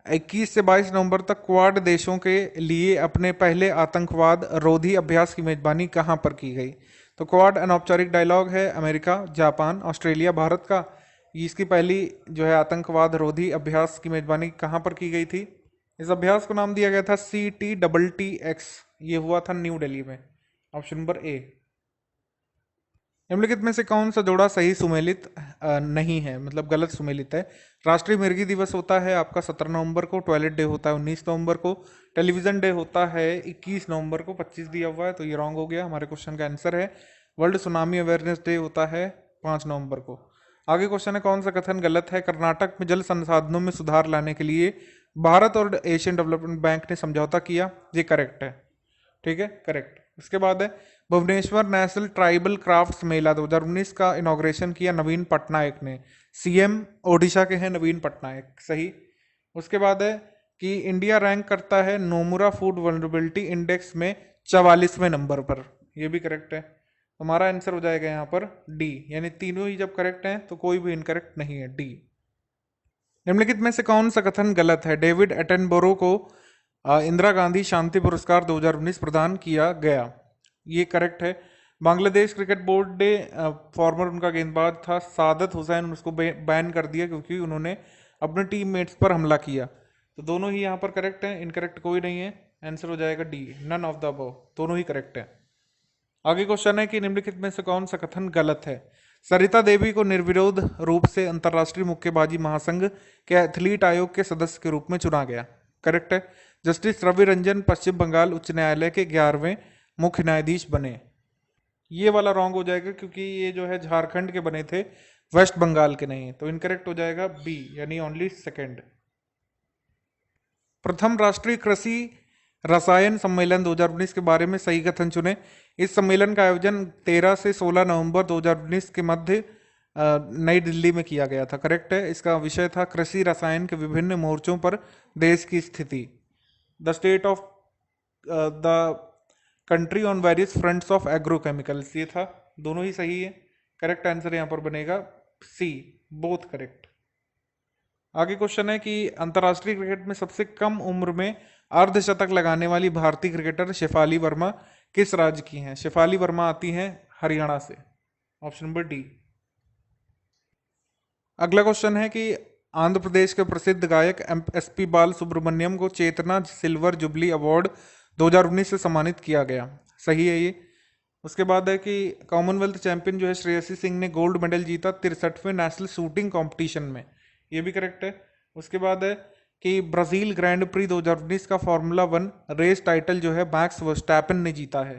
21 से 22 नवंबर तक क्वाड देशों के लिए अपने पहले आतंकवाद रोधी अभ्यास की मेजबानी कहां पर की गई? तो क्वाड अनौपचारिक डायलॉग है अमेरिका, जापान, ऑस्ट्रेलिया, भारत का। इसकी पहली जो है आतंकवाद रोधी अभ्यास की मेजबानी कहां पर की गई थी? इस अभ्यास को नाम दिया गया था CTTTX। ये हुआ था न्यू दिल्ली में, ऑप्शन नंबर ए। निम्नलिखित में से कौन सा जोड़ा सही सुमेलित नहीं है, मतलब गलत सुमेलित है? राष्ट्रीय मिर्गी दिवस होता है आपका 17 नवंबर को, टॉयलेट डे होता है 19 नवंबर को, टेलीविजन डे होता है 21 नवंबर को, 25 दिया हुआ है तो ये रॉन्ग हो गया। हमारे क्वेश्चन का आंसर है वर्ल्ड सुनामी अवेयरनेस डे होता है 5 नवंबर को। आगे क्वेश्चन है, कौन सा कथन गलत है? कर्नाटक में जल संसाधनों में सुधार लाने के लिए भारत और एशियन डेवलपमेंट बैंक ने समझौता किया। ये करेक्ट है, ठीक है, करेक्ट। उसके बाद है भुवनेश्वर नेशनल ट्राइबल क्राफ्ट्स मेला 2019 का इनॉग्रेशन किया नवीन पटनायक ने। सीएम ओडिशा के हैं नवीन पटनायक, सही। उसके बाद है कि इंडिया रैंक करता है नोमुरा फूड वल्नरेबिलिटी इंडेक्स में 44वें नंबर पर। यह भी करेक्ट है। हमारा आंसर हो जाएगा यहाँ पर डी, यानी तीनों ही जब करेक्ट हैं तो कोई भी इनकरेक्ट नहीं है, डी। निम्नलिखित में से कौन सा कथन गलत है? डेविड एटनबरो को इंदिरा गांधी शांति पुरस्कार 2019 प्रदान किया गया। ये करेक्ट है। बांग्लादेश क्रिकेट बोर्ड ने फॉर्मर उनका गेंदबाज था सादत हुसैन, उसको बैन कर दिया क्योंकि उन्होंने अपने टीममेट्स पर हमला किया। तो दोनों ही यहाँ पर करेक्ट हैं, इनकरेक्ट कोई नहीं है। आंसर हो जाएगा D, none of the above, दोनों ही करेक्ट है। आगे क्वेश्चन है कि निम्नलिखित में से कौन सा कथन गलत है? सरिता देवी को निर्विरोध रूप से अंतर्राष्ट्रीय मुक्केबाजी महासंघ के एथलीट आयोग के सदस्य के रूप में चुना गया। करेक्ट है। जस्टिस रवि रंजन पश्चिम बंगाल उच्च न्यायालय के 11वें मुख्य न्यायाधीश बने। ये वाला रॉन्ग हो जाएगा क्योंकि ये जो है झारखंड के बने थे, वेस्ट बंगाल के नहीं, तो इनकरेक्ट हो जाएगा बी, यानी ओनली सेकंड। प्रथम राष्ट्रीय कृषि रसायन सम्मेलन 2019 के बारे में सही कथन चुने। इस सम्मेलन का आयोजन 13 से 16 नवंबर 2019 के मध्य नई दिल्ली में किया गया था। करेक्ट है। इसका विषय था कृषि रसायन के विभिन्न मोर्चों पर देश की स्थिति, the state of the country on various fronts of agrochemicals. ये था, दोनों ही सही है। करेक्ट आंसर यहाँ पर बनेगा सी, बोथ करेक्ट। आगे क्वेश्चन है कि अंतर्राष्ट्रीय क्रिकेट में सबसे कम उम्र में अर्धशतक लगाने वाली भारतीय क्रिकेटर शेफाली वर्मा किस राज्य की हैं? शेफाली वर्मा आती हैं हरियाणा से, ऑप्शन नंबर डी। अगला क्वेश्चन है कि आंध्र प्रदेश के प्रसिद्ध गायक SP बाल सुब्रमण्यम को चेतना सिल्वर जुबली अवार्ड 2019 से सम्मानित किया गया। सही है ये। उसके बाद है कि कॉमनवेल्थ चैंपियन जो है श्रेयसी सिंह ने गोल्ड मेडल जीता 63वें नेशनल शूटिंग कंपटीशन में। ये भी करेक्ट है। उसके बाद है कि ब्राजील ग्रैंड प्री 2019 का फार्मूला 1 रेस टाइटल जो है मैक्स वर्स्टैपेन ने जीता है।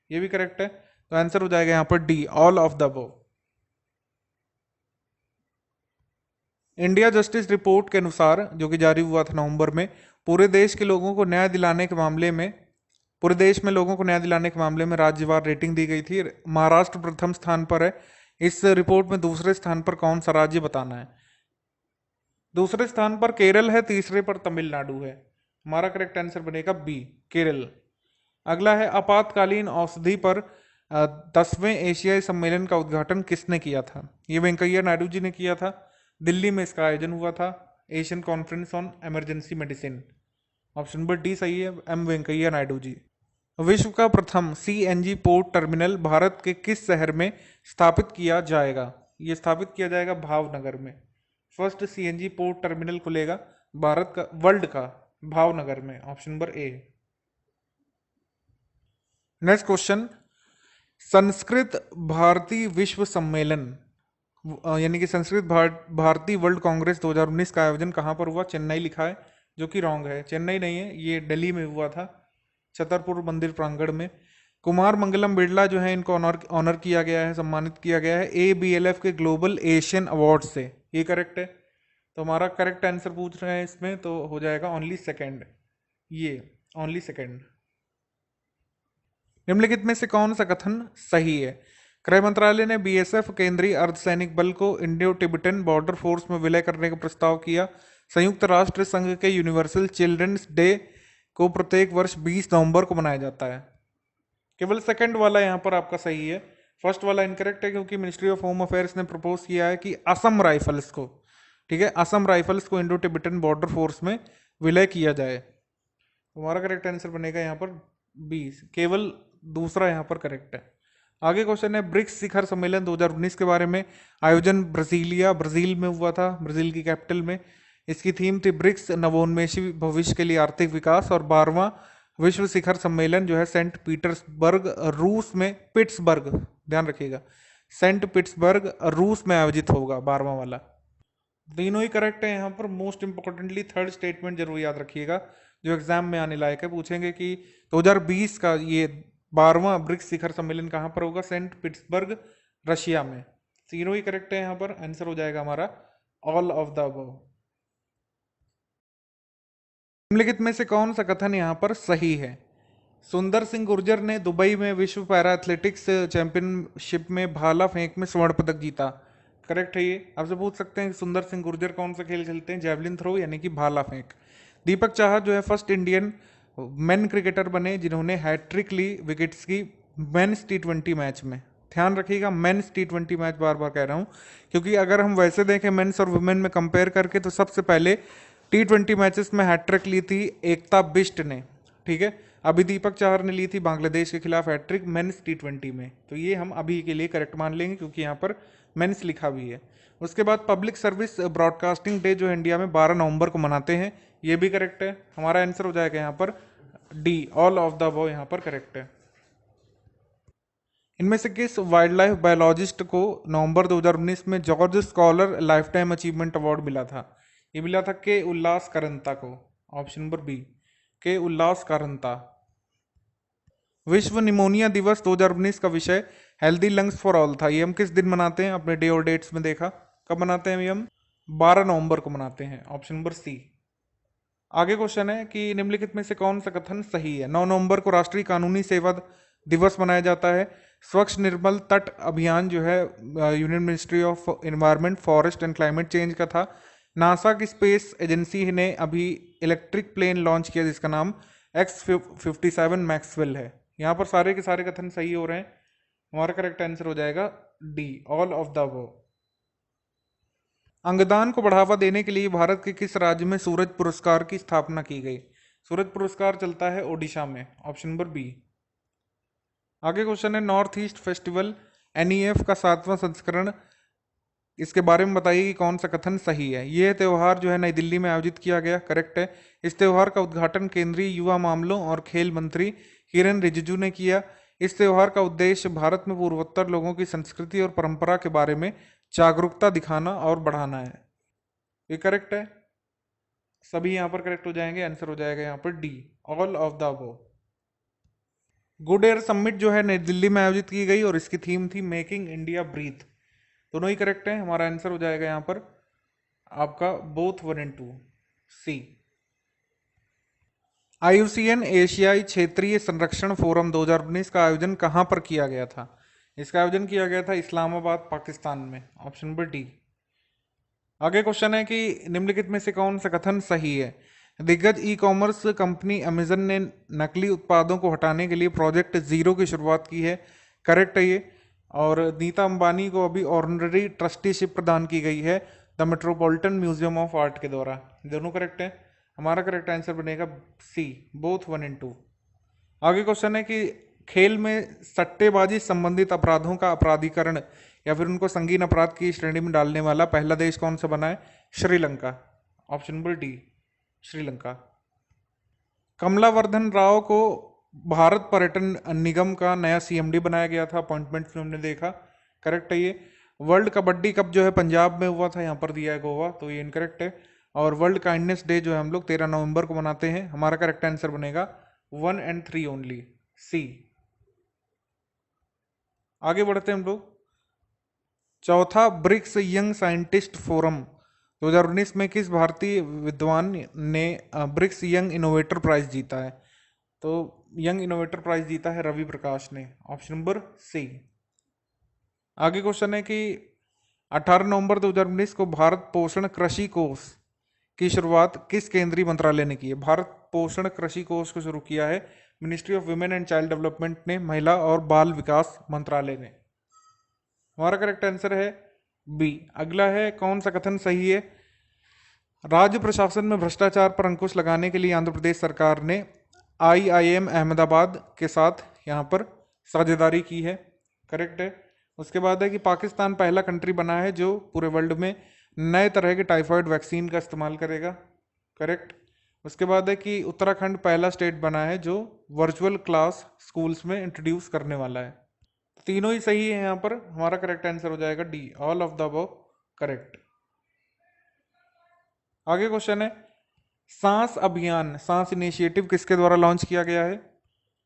ये भी करेक्ट है। तो आंसर हो जाएगा यहाँ पर D, all of the above. India justice report के अनुसार, जो कि जारी हुआ था नवंबर में, पूरे देश के लोगों को न्याय दिलाने के मामले में पूरे देश में लोगों को न्याय दिलाने के मामले में राज्यवार रेटिंग दी गई थी। महाराष्ट्र प्रथम स्थान पर है। इस रिपोर्ट में दूसरे स्थान पर कौन सा राज्य बताना है। दूसरे स्थान पर केरल है, तीसरे पर तमिलनाडु है। हमारा करेक्ट आंसर बनेगा बी, केरल। अगला है आपातकालीन औषधि पर 10वें एशियाई सम्मेलन का उद्घाटन किसने किया था। ये वेंकैया नायडू जी ने किया था। दिल्ली में इसका आयोजन हुआ था, Asian conference on emergency medicine. Option number D सही है, एम वेंकैया नायडू जी। विश्व का प्रथम सीएनजी पोर्ट टर्मिनल भारत के किस शहर में स्थापित किया जाएगा। ये स्थापित किया जाएगा भावनगर में। फर्स्ट सीएनजी पोर्ट टर्मिनल खुलेगा भारत का, वर्ल्ड का, भावनगर में। Option number A. Next question, Sanskrit Bharati Vishwa Sammelan यानी कि संस्कृत भारती वर्ल्ड कांग्रेस 2019 का आयोजन कहाँ पर हुआ। चेन्नई लिखा है, जो कि रॉन्ग है। चेन्नई नहीं है, ये दिल्ली में हुआ था, छतरपुर मंदिर प्रांगण में। कुमार मंगलम बिरला जो है, इनको ऑनर किया गया है, सम्मानित किया गया है ABLF के ग्लोबल एशियन अवार्ड से। ये करेक्ट है। तो हमारा करेक्ट आंसर पूछ रहे हैं इसमें, तो हो जाएगा ओनली सेकेंड, ये ओनली सेकेंड। निम्नलिखित में से कौन सा कथन सही है। गृह मंत्रालय ने BSF केंद्रीय अर्धसैनिक बल को इंडो टिबेटन बॉर्डर फोर्स में विलय करने का प्रस्ताव किया। संयुक्त राष्ट्र संघ के यूनिवर्सल चिल्ड्रंस डे को प्रत्येक वर्ष 20 नवंबर को मनाया जाता है। केवल सेकंड वाला यहाँ पर आपका सही है, फर्स्ट वाला इनकरेक्ट है, क्योंकि मिनिस्ट्री ऑफ होम अफेयर्स ने प्रपोज किया है कि असम राइफल्स को, ठीक है, असम राइफल्स को इंडो टिबेटन बॉर्डर फोर्स में विलय किया जाए। हमारा करेक्ट आंसर बनेगा यहाँ पर 20, केवल दूसरा यहाँ पर करेक्ट है। आगे क्वेश्चन है, ब्रिक्स शिखर सम्मेलन 2019 के बारे में। आयोजन ब्राजील में हुआ था, ब्राजील की कैपिटल में। इसकी थीम थी ब्रिक्स नवोन्मेषी भविष्य के लिए आर्थिक विकास। और 12वां विश्व शिखर सम्मेलन जो है सेंट पीटर्सबर्ग रूस में, पिट्सबर्ग ध्यान रखिएगा, सेंट पीटर्सबर्ग रूस में आयोजित होगा, 12वां वाला। तीनों ही करेक्ट है यहाँ पर। मोस्ट इंपॉर्टेंटली थर्ड स्टेटमेंट जरूर याद रखिएगा, जो एग्जाम में आने लायक है। पूछेंगे कि 2020 का ये 12वां ब्रिक्स शिखर सम्मेलन कहाँ पर होगा। सेंट पीटर्सबर्ग, रशिया में। तीनों ही करेक्ट है यहाँ पर। आंसर हो जाएगा हमारा ऑल ऑफ द अबव। निम्नलिखित में से कौन सा कथन यहाँ पर सही है। सुंदर सिंह गुर्जर ने दुबई में विश्व पैरा एथलेटिक्स चैंपियनशिप में भाला फेंक में स्वर्ण पदक जीता। करेक्ट है ये। आपसे पूछ सकते हैं कि सुंदर सिंह गुर्जर कौन सा खेल खेलते हैं। जैवलिन थ्रो यानी कि भाला फेंक। दीपक चाहर जो है फर्स्ट इंडियन मेन क्रिकेटर बने जिन्होंने हैट्रिक ली विकेट्स की मेंस T20 मैच में। ध्यान रखिएगा, मेंस T20 मैच, बार बार कह रहा हूं, क्योंकि अगर हम वैसे देखें मेंस और वुमेन में कंपेयर करके, तो सबसे पहले T20 मैचेस में हैट्रिक ली थी एकता बिष्ट ने, ठीक है। अभी दीपक चाहर ने ली थी बांग्लादेश के खिलाफ हैट्रिक मेंस T20 में। तो ये हम अभी के लिए करेक्ट मान लेंगे, क्योंकि यहाँ पर मेंस लिखा भी है। उसके बाद पब्लिक सर्विस ब्रॉडकास्टिंग डे जो इंडिया में 12 नवंबर को मनाते हैं, ये भी करेक्ट है। हमारा आंसर हो जाएगा यहाँ पर D, all of the above यहाँ पर करेक्ट है। इनमें से किस वाइल्ड लाइफ बायोलॉजिस्ट को नवंबर 2019 में George scholar life time achievement award मिला था। ये मिला था के उल्लास करंता को। ऑप्शन नंबर बी, के उल्लास करंता। विश्व निमोनिया दिवस 2019 का विषय हेल्दी लंग्स फॉर ऑल था। ये हम किस दिन मनाते हैं, अपने डे और डेट्स में देखा, कब मनाते हैं ये हम 12 नवंबर को मनाते हैं। Option number C. आगे क्वेश्चन है कि निम्नलिखित में से कौन सा कथन सही है। 9 नवंबर को राष्ट्रीय कानूनी सेवा दिवस मनाया जाता है। स्वच्छ निर्मल तट अभियान जो है union ministry of environment, forest and climate change का था। नासा की स्पेस एजेंसी ने अभी इलेक्ट्रिक प्लेन लॉन्च किया जिसका नाम X-57 मैक्सवेल है। यहाँ पर सारे के सारे कथन सही हो रहे हैं। हमारा करेक्ट आंसर हो जाएगा D, all of the above. अंगदान को बढ़ावा देने के लिए भारत के किस राज्य में सूरज पुरस्कार की स्थापना की गई। सूरज पुरस्कार चलता है ओडिशा में। Option number B. आगे क्वेश्चन है, नॉर्थ ईस्ट फेस्टिवल NEF का 7वां संस्करण, इसके बारे में बताइए कि कौन सा कथन सही है। यह त्यौहार जो है नई दिल्ली में आयोजित किया गया, करेक्ट है। इस त्यौहार का उद्घाटन केंद्रीय युवा मामलों और खेल मंत्री किरेन रिजिजू ने किया। इस त्यौहार का उद्देश्य भारत में पूर्वोत्तर लोगों की संस्कृति और परंपरा के बारे में जागरूकता दिखाना और बढ़ाना है। ये करेक्ट है, सभी यहाँ पर करेक्ट हो जाएंगे। आंसर हो जाएगा यहाँ पर D, all of the above. Good air summit जो है नई दिल्ली में आयोजित की गई और इसकी थीम थी मेकिंग इंडिया ब्रीथ। दोनों ही करेक्ट है। हमारा आंसर हो जाएगा यहाँ पर आपका बोथ 1 एंड 2 सी। आईयूसीएन एशियाई क्षेत्रीय संरक्षण फोरम 2019 का आयोजन कहाँ पर किया गया था? इसका आयोजन किया गया था इस्लामाबाद, पाकिस्तान में। Option number D. आगे क्वेश्चन है कि निम्नलिखित में से कौन सा कथन सही है? दिग्गज ई कॉमर्स कंपनी अमेजन ने नकली उत्पादों को हटाने के लिए प्रोजेक्ट जीरो की शुरुआत की है। करेक्ट है ये। और नीता अंबानी को अभी ऑनररी ट्रस्टीशिप प्रदान की गई है the metropolitan museum of art के द्वारा। दोनों करेक्ट है। हमारा करेक्ट आंसर बनेगा सी, बोथ 1 एंड 2। आगे क्वेश्चन है कि खेल में सट्टेबाजी संबंधित अपराधों का अपराधीकरण या फिर उनको संगीन अपराध की श्रेणी में डालने वाला पहला देश कौन सा बना है? Sri Lanka. Option number D, Sri Lanka. Kamalavardhan Rao को भारत पर्यटन निगम का नया सीएमडी बनाया गया था, अपॉइंटमेंट में हमने देखा। करेक्ट है ये। वर्ल्ड कबड्डी कप जो है पंजाब में हुआ था, यहाँ पर दिया है गोवा, तो ये इनकरेक्ट है। और वर्ल्ड काइंडनेस डे जो है हम लोग 13 नवंबर को मनाते हैं। हमारा करेक्ट आंसर बनेगा 1 एंड 3 ओनली, सी। आगे बढ़ते हैं हम लोग। चौथा ब्रिक्स यंग साइंटिस्ट फोरम 2019 में किस भारतीय विद्वान ने ब्रिक्स यंग इनोवेटर प्राइज जीता है? तो यंग इनोवेटर प्राइज जीता है रवि प्रकाश ने। Option number C. आगे क्वेश्चन है कि 18 नवंबर 2019 को भारत पोषण कृषि कोष की शुरुआत किस केंद्रीय मंत्रालय ने की है? भारत पोषण कृषि कोष को शुरू किया है ministry of women and child development ने, महिला और बाल विकास मंत्रालय ने। हमारा करेक्ट आंसर है बी। अगला है कौन सा कथन सही है? राज्य प्रशासन में भ्रष्टाचार पर अंकुश लगाने के लिए आंध्र प्रदेश सरकार ने आईआईएम अहमदाबाद के साथ यहाँ पर साझेदारी की है। करेक्ट है। उसके बाद है कि पाकिस्तान पहला कंट्री बना है जो पूरे वर्ल्ड में नए तरह के टाइफाइड वैक्सीन का इस्तेमाल करेगा। करेक्ट। उसके बाद है कि उत्तराखंड पहला स्टेट बना है जो वर्चुअल क्लास स्कूल्स में इंट्रोड्यूस करने वाला है। तीनों ही सही है यहाँ पर। हमारा करेक्ट आंसर हो जाएगा D, all of the above correct. आगे क्वेश्चन है सांस अभियान, सांस इनिशिएटिव किसके द्वारा लॉन्च किया गया है?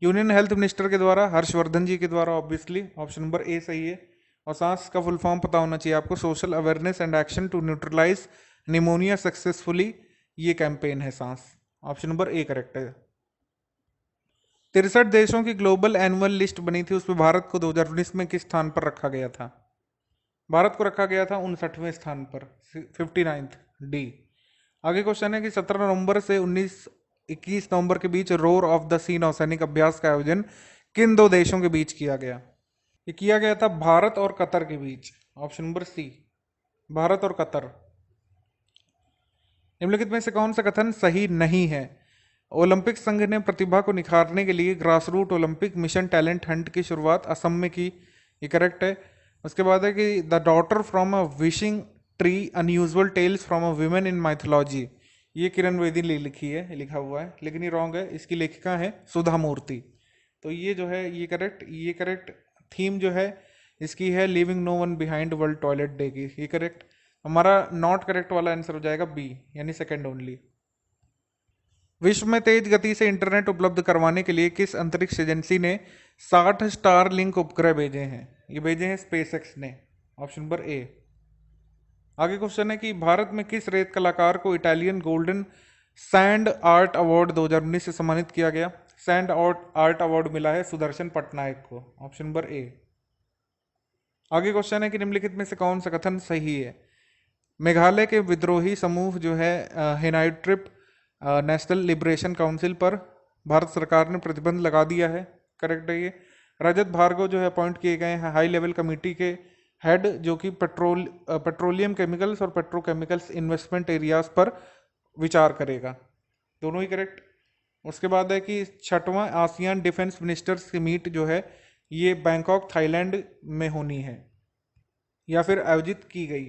यूनियन हेल्थ मिनिस्टर के द्वारा, हर्षवर्धन जी के द्वारा ऑब्वियसली। ऑप्शन नंबर ए सही है। और सांस का फुल फॉर्म पता होना चाहिए आपको, social awareness and action to neutralise pneumonia successfully, ये कैंपेन है सांस। ऑप्शन नंबर ए करेक्ट है। 63 देशों की ग्लोबल एनुअल लिस्ट बनी थी, उसमें भारत को 2019 में किस स्थान पर रखा गया था? भारत को रखा गया था 59वें स्थान पर, 59th, डी। आगे क्वेश्चन है कि 17 नवंबर से 21 नवंबर के बीच रोर ऑफ द सी नौसैनिक अभ्यास का आयोजन किन दो देशों के बीच किया गया? ये किया गया था भारत और कतर के बीच। ऑप्शन नंबर सी, भारत और कतर। निम्नलिखित में से कौन सा कथन सही नहीं है? ओलंपिक संघ ने प्रतिभा को निखारने के लिए grassroot Olympic mission talent Hunt की शुरुआत असम में की। ये करेक्ट है। उसके बाद है कि the daughter from a wishing tree unusual tales from a women in mythology, ये किरण बेदी ने लिखी है, लिखा हुआ है, लेकिन ये रॉन्ग है। इसकी लेखिका है सुधा मूर्ति। तो ये जो है ये करेक्ट थीम जो है इसकी है living no one behind world toilet day की। ये करेक्ट। हमारा नॉट करेक्ट वाला आंसर हो जाएगा बी, यानी सेकंड ओनली। विश्व में तेज गति से इंटरनेट उपलब्ध करवाने के लिए किस अंतरिक्ष एजेंसी ने 60 स्टारलिंक उपग्रह भेजे हैं? ये भेजे हैं स्पेसएक्स ने। ऑप्शन नंबर ए। आगे क्वेश्चन है कि भारत में किस रेत कलाकार को Italian golden sand art award 2019 से सम्मानित किया गया? सैंड आर्ट अवार्ड मिला है सुदर्शन पटनायक को। ऑप्शन नंबर ए। आगे क्वेश्चन है कि निम्नलिखित में से कौन सा कथन सही है? मेघालय के विद्रोही समूह जो है हेनाइट्रिप नेशनल लिबरेशन काउंसिल पर भारत सरकार ने प्रतिबंध लगा दिया है। करेक्ट है ये। रजत भार्गव जो है अपॉइंट किए गए हैं हाई लेवल कमेटी के हेड, जो कि पेट्रोलियम केमिकल्स और पेट्रोकेमिकल्स इन्वेस्टमेंट एरियाज पर विचार करेगा। दोनों ही करेक्ट। उसके बाद है कि 6वां आसियान डिफेंस मिनिस्टर्स की मीट जो है ये बैंकॉक थाईलैंड में होनी है या फिर आयोजित की गई।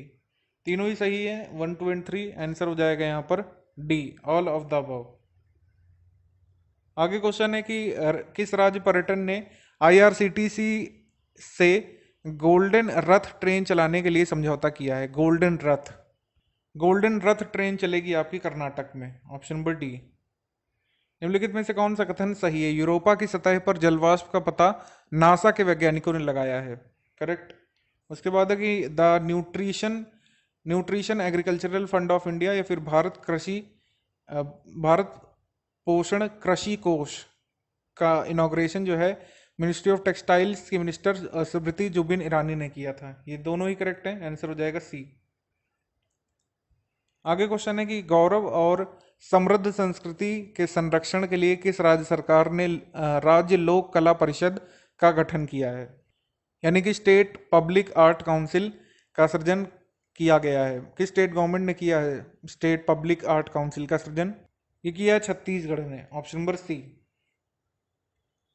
तीनों ही सही है, 1, 2 एंड 3। आंसर हो जाएगा यहाँ पर D, all of the above. आगे क्वेश्चन है कि किस राज्य पर्यटन ने आईआरसीटीसी से गोल्डन रथ ट्रेन चलाने के लिए समझौता किया है? गोल्डन रथ ट्रेन चलेगी आपकी कर्नाटक में। Option number D. निम्नलिखित में से कौन सा कथन सही है? यूरोपा की सतह पर जलवाष्प का पता नासा के वैज्ञानिकों ने लगाया है। करेक्ट। उसके बाद है कि the nutrition nutrition agricultural fund of India या फिर भारत पोषण कृषि कोष का इनॉग्रेशन जो है मिनिस्ट्री ऑफ टेक्सटाइल्स की मिनिस्टर स्मृति जुबिन ईरानी ने किया था। ये दोनों ही करेक्ट है, आंसर हो जाएगा सी। आगे क्वेश्चन है कि गौरव और समृद्ध संस्कृति के संरक्षण के लिए किस राज्य सरकार ने राज्य लोक कला परिषद का गठन किया है, यानी कि स्टेट पब्लिक आर्ट काउंसिल का सृजन किया गया है। किस स्टेट गवर्नमेंट ने किया है स्टेट पब्लिक आर्ट काउंसिल का सृजन? ये किया है छत्तीसगढ़ ने, ऑप्शन नंबर सी।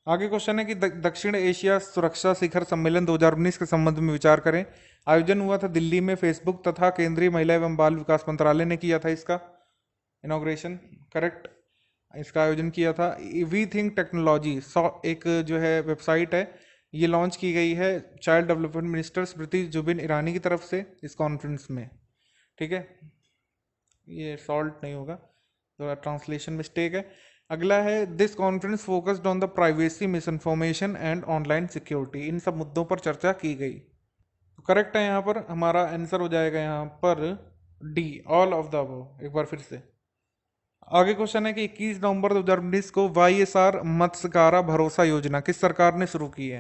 आगे क्वेश्चन है कि दक्षिण एशिया सुरक्षा शिखर सम्मेलन 2019 के संबंध में विचार करें। आयोजन हुआ था दिल्ली में, फेसबुक तथा केंद्रीय महिला एवं बाल विकास मंत्रालय ने किया था इसका इनॉग्रेशन, करेक्ट। इसका आयोजन किया था वी थिंक टेक्नोलॉजी, एक जो है वेबसाइट है, ये लॉन्च की गई है child development minister Smriti Zubin Irani की तरफ से इस कॉन्फ्रेंस में, ठीक है। ये सॉल्ट नहीं होगा, थोड़ा ट्रांसलेशन मिस्टेक है। अगला है this conference focused on the privacy, misinformation and online security. इन सब मुद्दों पर चर्चा की गई। तो करेक्ट है यहाँ पर, हमारा आंसर हो जाएगा यहाँ पर D, all of the above. एक बार फिर से आगे क्वेश्चन है कि 21 नवंबर 2019 को YSR मत्स्यकारा भरोसा योजना किस सरकार ने शुरू की है?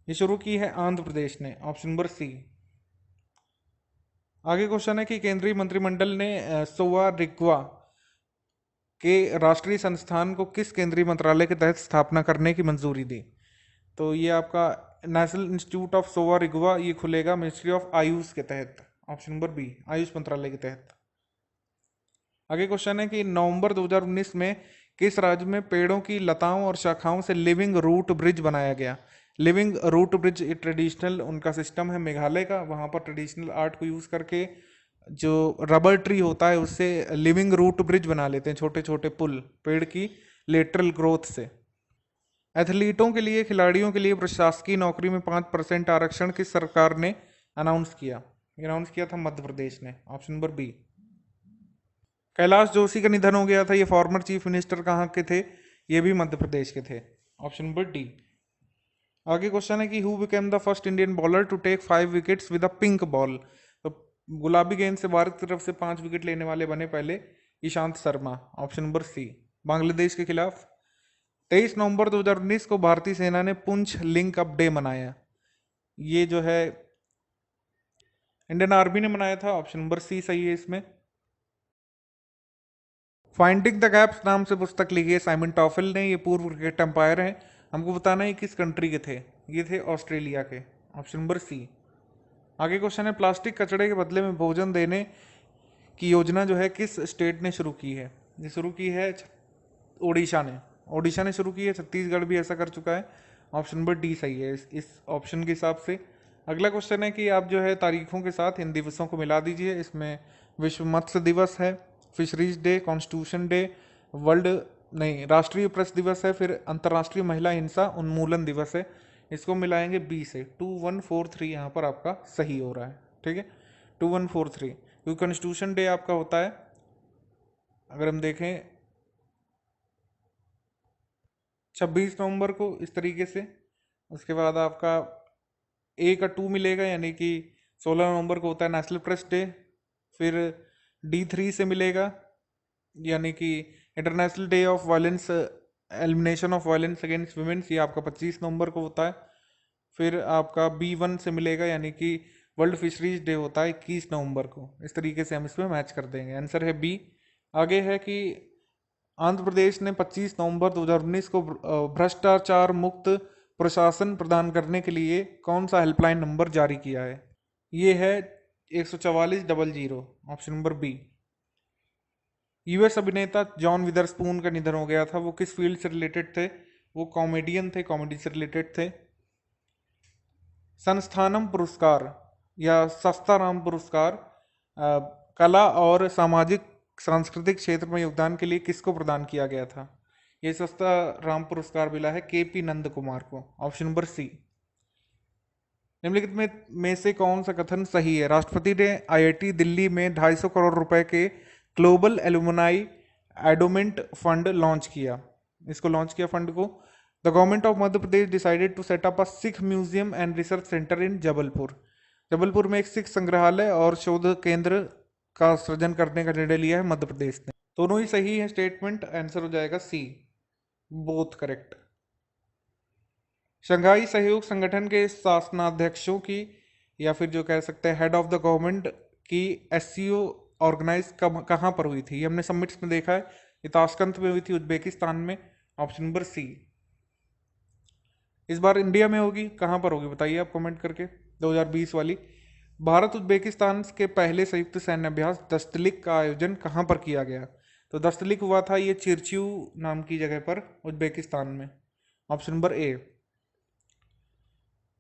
ये शुरू की है आंध्र प्रदेश ने, ऑप्शन नंबर सी। आगे क्वेश्चन है कि केंद्रीय मंत्रिमंडल ने सोवा रिग्वा के राष्ट्रीय संस्थान को किस केंद्रीय मंत्रालय के तहत स्थापना करने की मंजूरी दी? तो ये आपका नेशनल इंस्टीट्यूट ऑफ सोवा रिग्वा ये खुलेगा मिनिस्ट्री ऑफ आयुष के तहत, ऑप्शन नंबर बी, आयुष मंत्रालय के तहत। आगे क्वेश्चन है कि नवंबर 2019 में किस राज्य में पेड़ों की लताओं और शाखाओं से लिविंग रूट ब्रिज बनाया गया? लिविंग रूट ब्रिज ट्रेडिशनल उनका सिस्टम है मेघालय का, वहाँ पर ट्रेडिशनल आर्ट को यूज़ करके जो रबर ट्री होता है उससे लिविंग रूट ब्रिज बना लेते हैं, छोटे छोटे पुल पेड़ की लेटरल ग्रोथ से। एथलीटों के लिए, खिलाड़ियों के लिए प्रशासकीय नौकरी में 5% आरक्षण किस सरकार ने अनाउंस किया? अनाउंस किया था मध्य प्रदेश ने, option number B. Kailash Joshi का निधन हो गया था, ये फॉर्मर चीफ मिनिस्टर कहाँ के थे? ये भी मध्य प्रदेश के थे, ऑप्शन नंबर डी। आगे क्वेश्चन है कि who became the first Indian bowler to take 5 wickets with a pink ball? तो गुलाबी गेंद से भारत की तरफ से 5 विकेट लेने वाले बने पहले Ishant Sharma, option number C, Bangladesh के खिलाफ। 23 नवंबर 2019 को भारतीय सेना ने पुंछ लिंक अप डे मनाया, ये जो है इंडियन आर्मी ने मनाया था, ऑप्शन नंबर सी सही है इसमें। फाइंडिंग द गैप्स नाम से पुस्तक लिखी है साइमन टॉफेल ने, ये पूर्व क्रिकेट अंपायर हैं। हमको बताना है किस कंट्री के थे, ये थे ऑस्ट्रेलिया के, ऑप्शन नंबर सी। आगे क्वेश्चन है प्लास्टिक कचड़े के बदले में भोजन देने की योजना जो है किस स्टेट ने शुरू की है? ये शुरू की है ओडिशा ने, ओडिशा ने शुरू की है, छत्तीसगढ़ भी ऐसा कर चुका है, ऑप्शन नंबर डी सही है इस ऑप्शन के हिसाब से। अगला क्वेश्चन है कि आप जो है तारीखों के साथ इन दिवसों को मिला दीजिए। इसमें विश्व मत्स्य दिवस है, फिशरीज डे, कॉन्स्टिट्यूशन डे, राष्ट्रीय प्रेस दिवस है, फिर अंतर्राष्ट्रीय महिला हिंसा उन्मूलन दिवस है। इसको मिलाएंगे बी से, 2143 यहाँ पर आपका सही हो रहा है, ठीक है 2143, क्योंकि कॉन्स्टिट्यूशन डे आपका होता है अगर हम देखें 26 नवंबर को इस तरीके से। उसके बाद आपका ए का 2 मिलेगा, यानी कि 16 नवंबर को होता है नेशनल प्रेस डे। फिर D3 से मिलेगा, यानी कि international day of violence, elimination of violence against womens, ये आपका 25 नवंबर को होता है। फिर आपका B1 से मिलेगा, यानी कि वर्ल्ड फिशरीज डे होता है 21 नवंबर को। इस तरीके से हम इसमें मैच कर देंगे, आंसर है बी। आगे है कि आंध्र प्रदेश ने 25 नवंबर 2019 को भ्रष्टाचार मुक्त प्रशासन प्रदान करने के लिए कौन सा हेल्पलाइन नंबर जारी किया है? ये है 14400, ऑप्शन नंबर बी। यूएस अभिनेता जॉन विदरस्पून का निधन हो गया था, वो किस फील्ड से रिलेटेड थे? वो कॉमेडियन थे, कॉमेडी से रिलेटेड थे। संस्थानम पुरस्कार या सस्ताराम पुरस्कार कला और सामाजिक सांस्कृतिक क्षेत्र में योगदान के लिए किसको प्रदान किया गया था? ये सस्ताराम पुरस्कार मिला है KP नंद कुमार को, ऑप्शन नंबर सी। निम्नलिखित में से कौन सा कथन सही है? राष्ट्रपति ने IIT दिल्ली में 250 करोड़ रुपए के global alumni endowment fund launch किया। इसको लॉन्च किया फंड को। The government of Madhya Pradesh decided to set up a Sikh museum and research centre in Jabalpur. Jabalpur में एक सिख संग्रहालय और शोध केंद्र का सृजन करने का निर्णय लिया है मध्य प्रदेश ने। दोनों ही सही है स्टेटमेंट, आंसर हो जाएगा सी, बोथ करेक्ट। शंघाई सहयोग संगठन के शासनाध्यक्षों की या फिर जो कह सकते हैं हेड ऑफ द गवर्नमेंट की एससीओ ऑर्गेनाइज कहाँ पर हुई थी? ये हमने समिट्स में देखा है, ये ताशकंद में हुई थी उज्बेकिस्तान में, ऑप्शन नंबर सी। इस बार इंडिया में होगी, कहाँ पर होगी बताइए आप कमेंट करके। 2020 वाली भारत उज्बेकिस्तान के पहले संयुक्त सैन्य अभ्यास दस्तलिक का आयोजन कहाँ पर किया गया? तो दस्तलिक हुआ था ये चिरचियू नाम की जगह पर उज्बेकिस्तान में, ऑप्शन नंबर ए।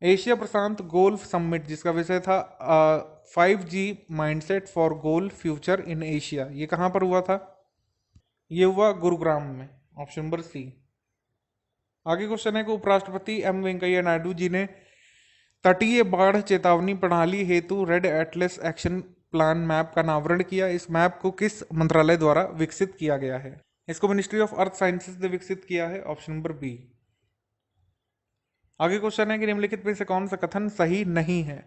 एशिया प्रशांत गोल्फ समिट जिसका विषय था 5G mindset for golf future in Asia, ये कहाँ पर हुआ था? ये हुआ गुरुग्राम में, ऑप्शन नंबर सी। आगे क्वेश्चन है कि उपराष्ट्रपति एम वेंकैया नायडू जी ने तटीय बाढ़ चेतावनी प्रणाली हेतु red Atlas action plan map का अनावरण किया। इस मैप को किस मंत्रालय द्वारा विकसित किया गया है? इसको मिनिस्ट्री ऑफ अर्थ साइंसेज ने विकसित किया है, ऑप्शन नंबर बी। आगे क्वेश्चन है कि निम्नलिखित में से कौन सा कथन सही नहीं है?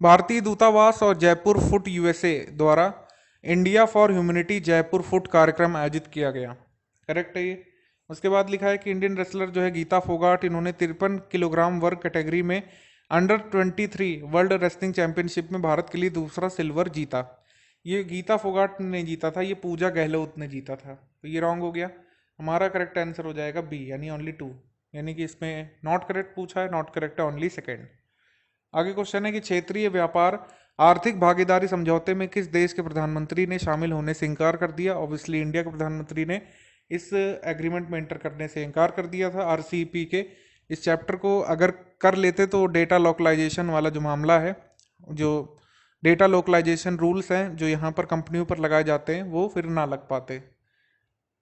भारतीय दूतावास और जयपुर फुट यूएसए द्वारा India for humanity Jaipur foot कार्यक्रम आयोजित किया गया, करेक्ट है ये। उसके बाद लिखा है कि इंडियन रेसलर जो है गीता फोगाट, इन्होंने 53 किलोग्राम वर्ग कैटेगरी में अंडर 23 वर्ल्ड रेसलिंग चैंपियनशिप में भारत के लिए दूसरा सिल्वर जीता। ये गीता फोगाट ने जीता था, ये पूजा गहलोत ने जीता था, तो ये रॉन्ग हो गया। हमारा करेक्ट आंसर हो जाएगा बी, यानी ओनली 2, यानी कि इसमें नॉट करेक्ट पूछा है, नॉट करेक्ट है ओनली सेकेंड। आगे क्वेश्चन है कि क्षेत्रीय व्यापार आर्थिक भागीदारी समझौते में किस देश के प्रधानमंत्री ने शामिल होने से इनकार कर दिया? ऑब्वियसली इंडिया के प्रधानमंत्री ने इस एग्रीमेंट में एंटर करने से इनकार कर दिया था। आरसीईपी के इस चैप्टर को अगर कर लेते तो डेटा लोकलाइजेशन वाला जो मामला है, जो डेटा लोकलाइजेशन रूल्स हैं जो यहाँ पर कंपनियों पर लगाए जाते हैं, वो फिर ना लग पाते।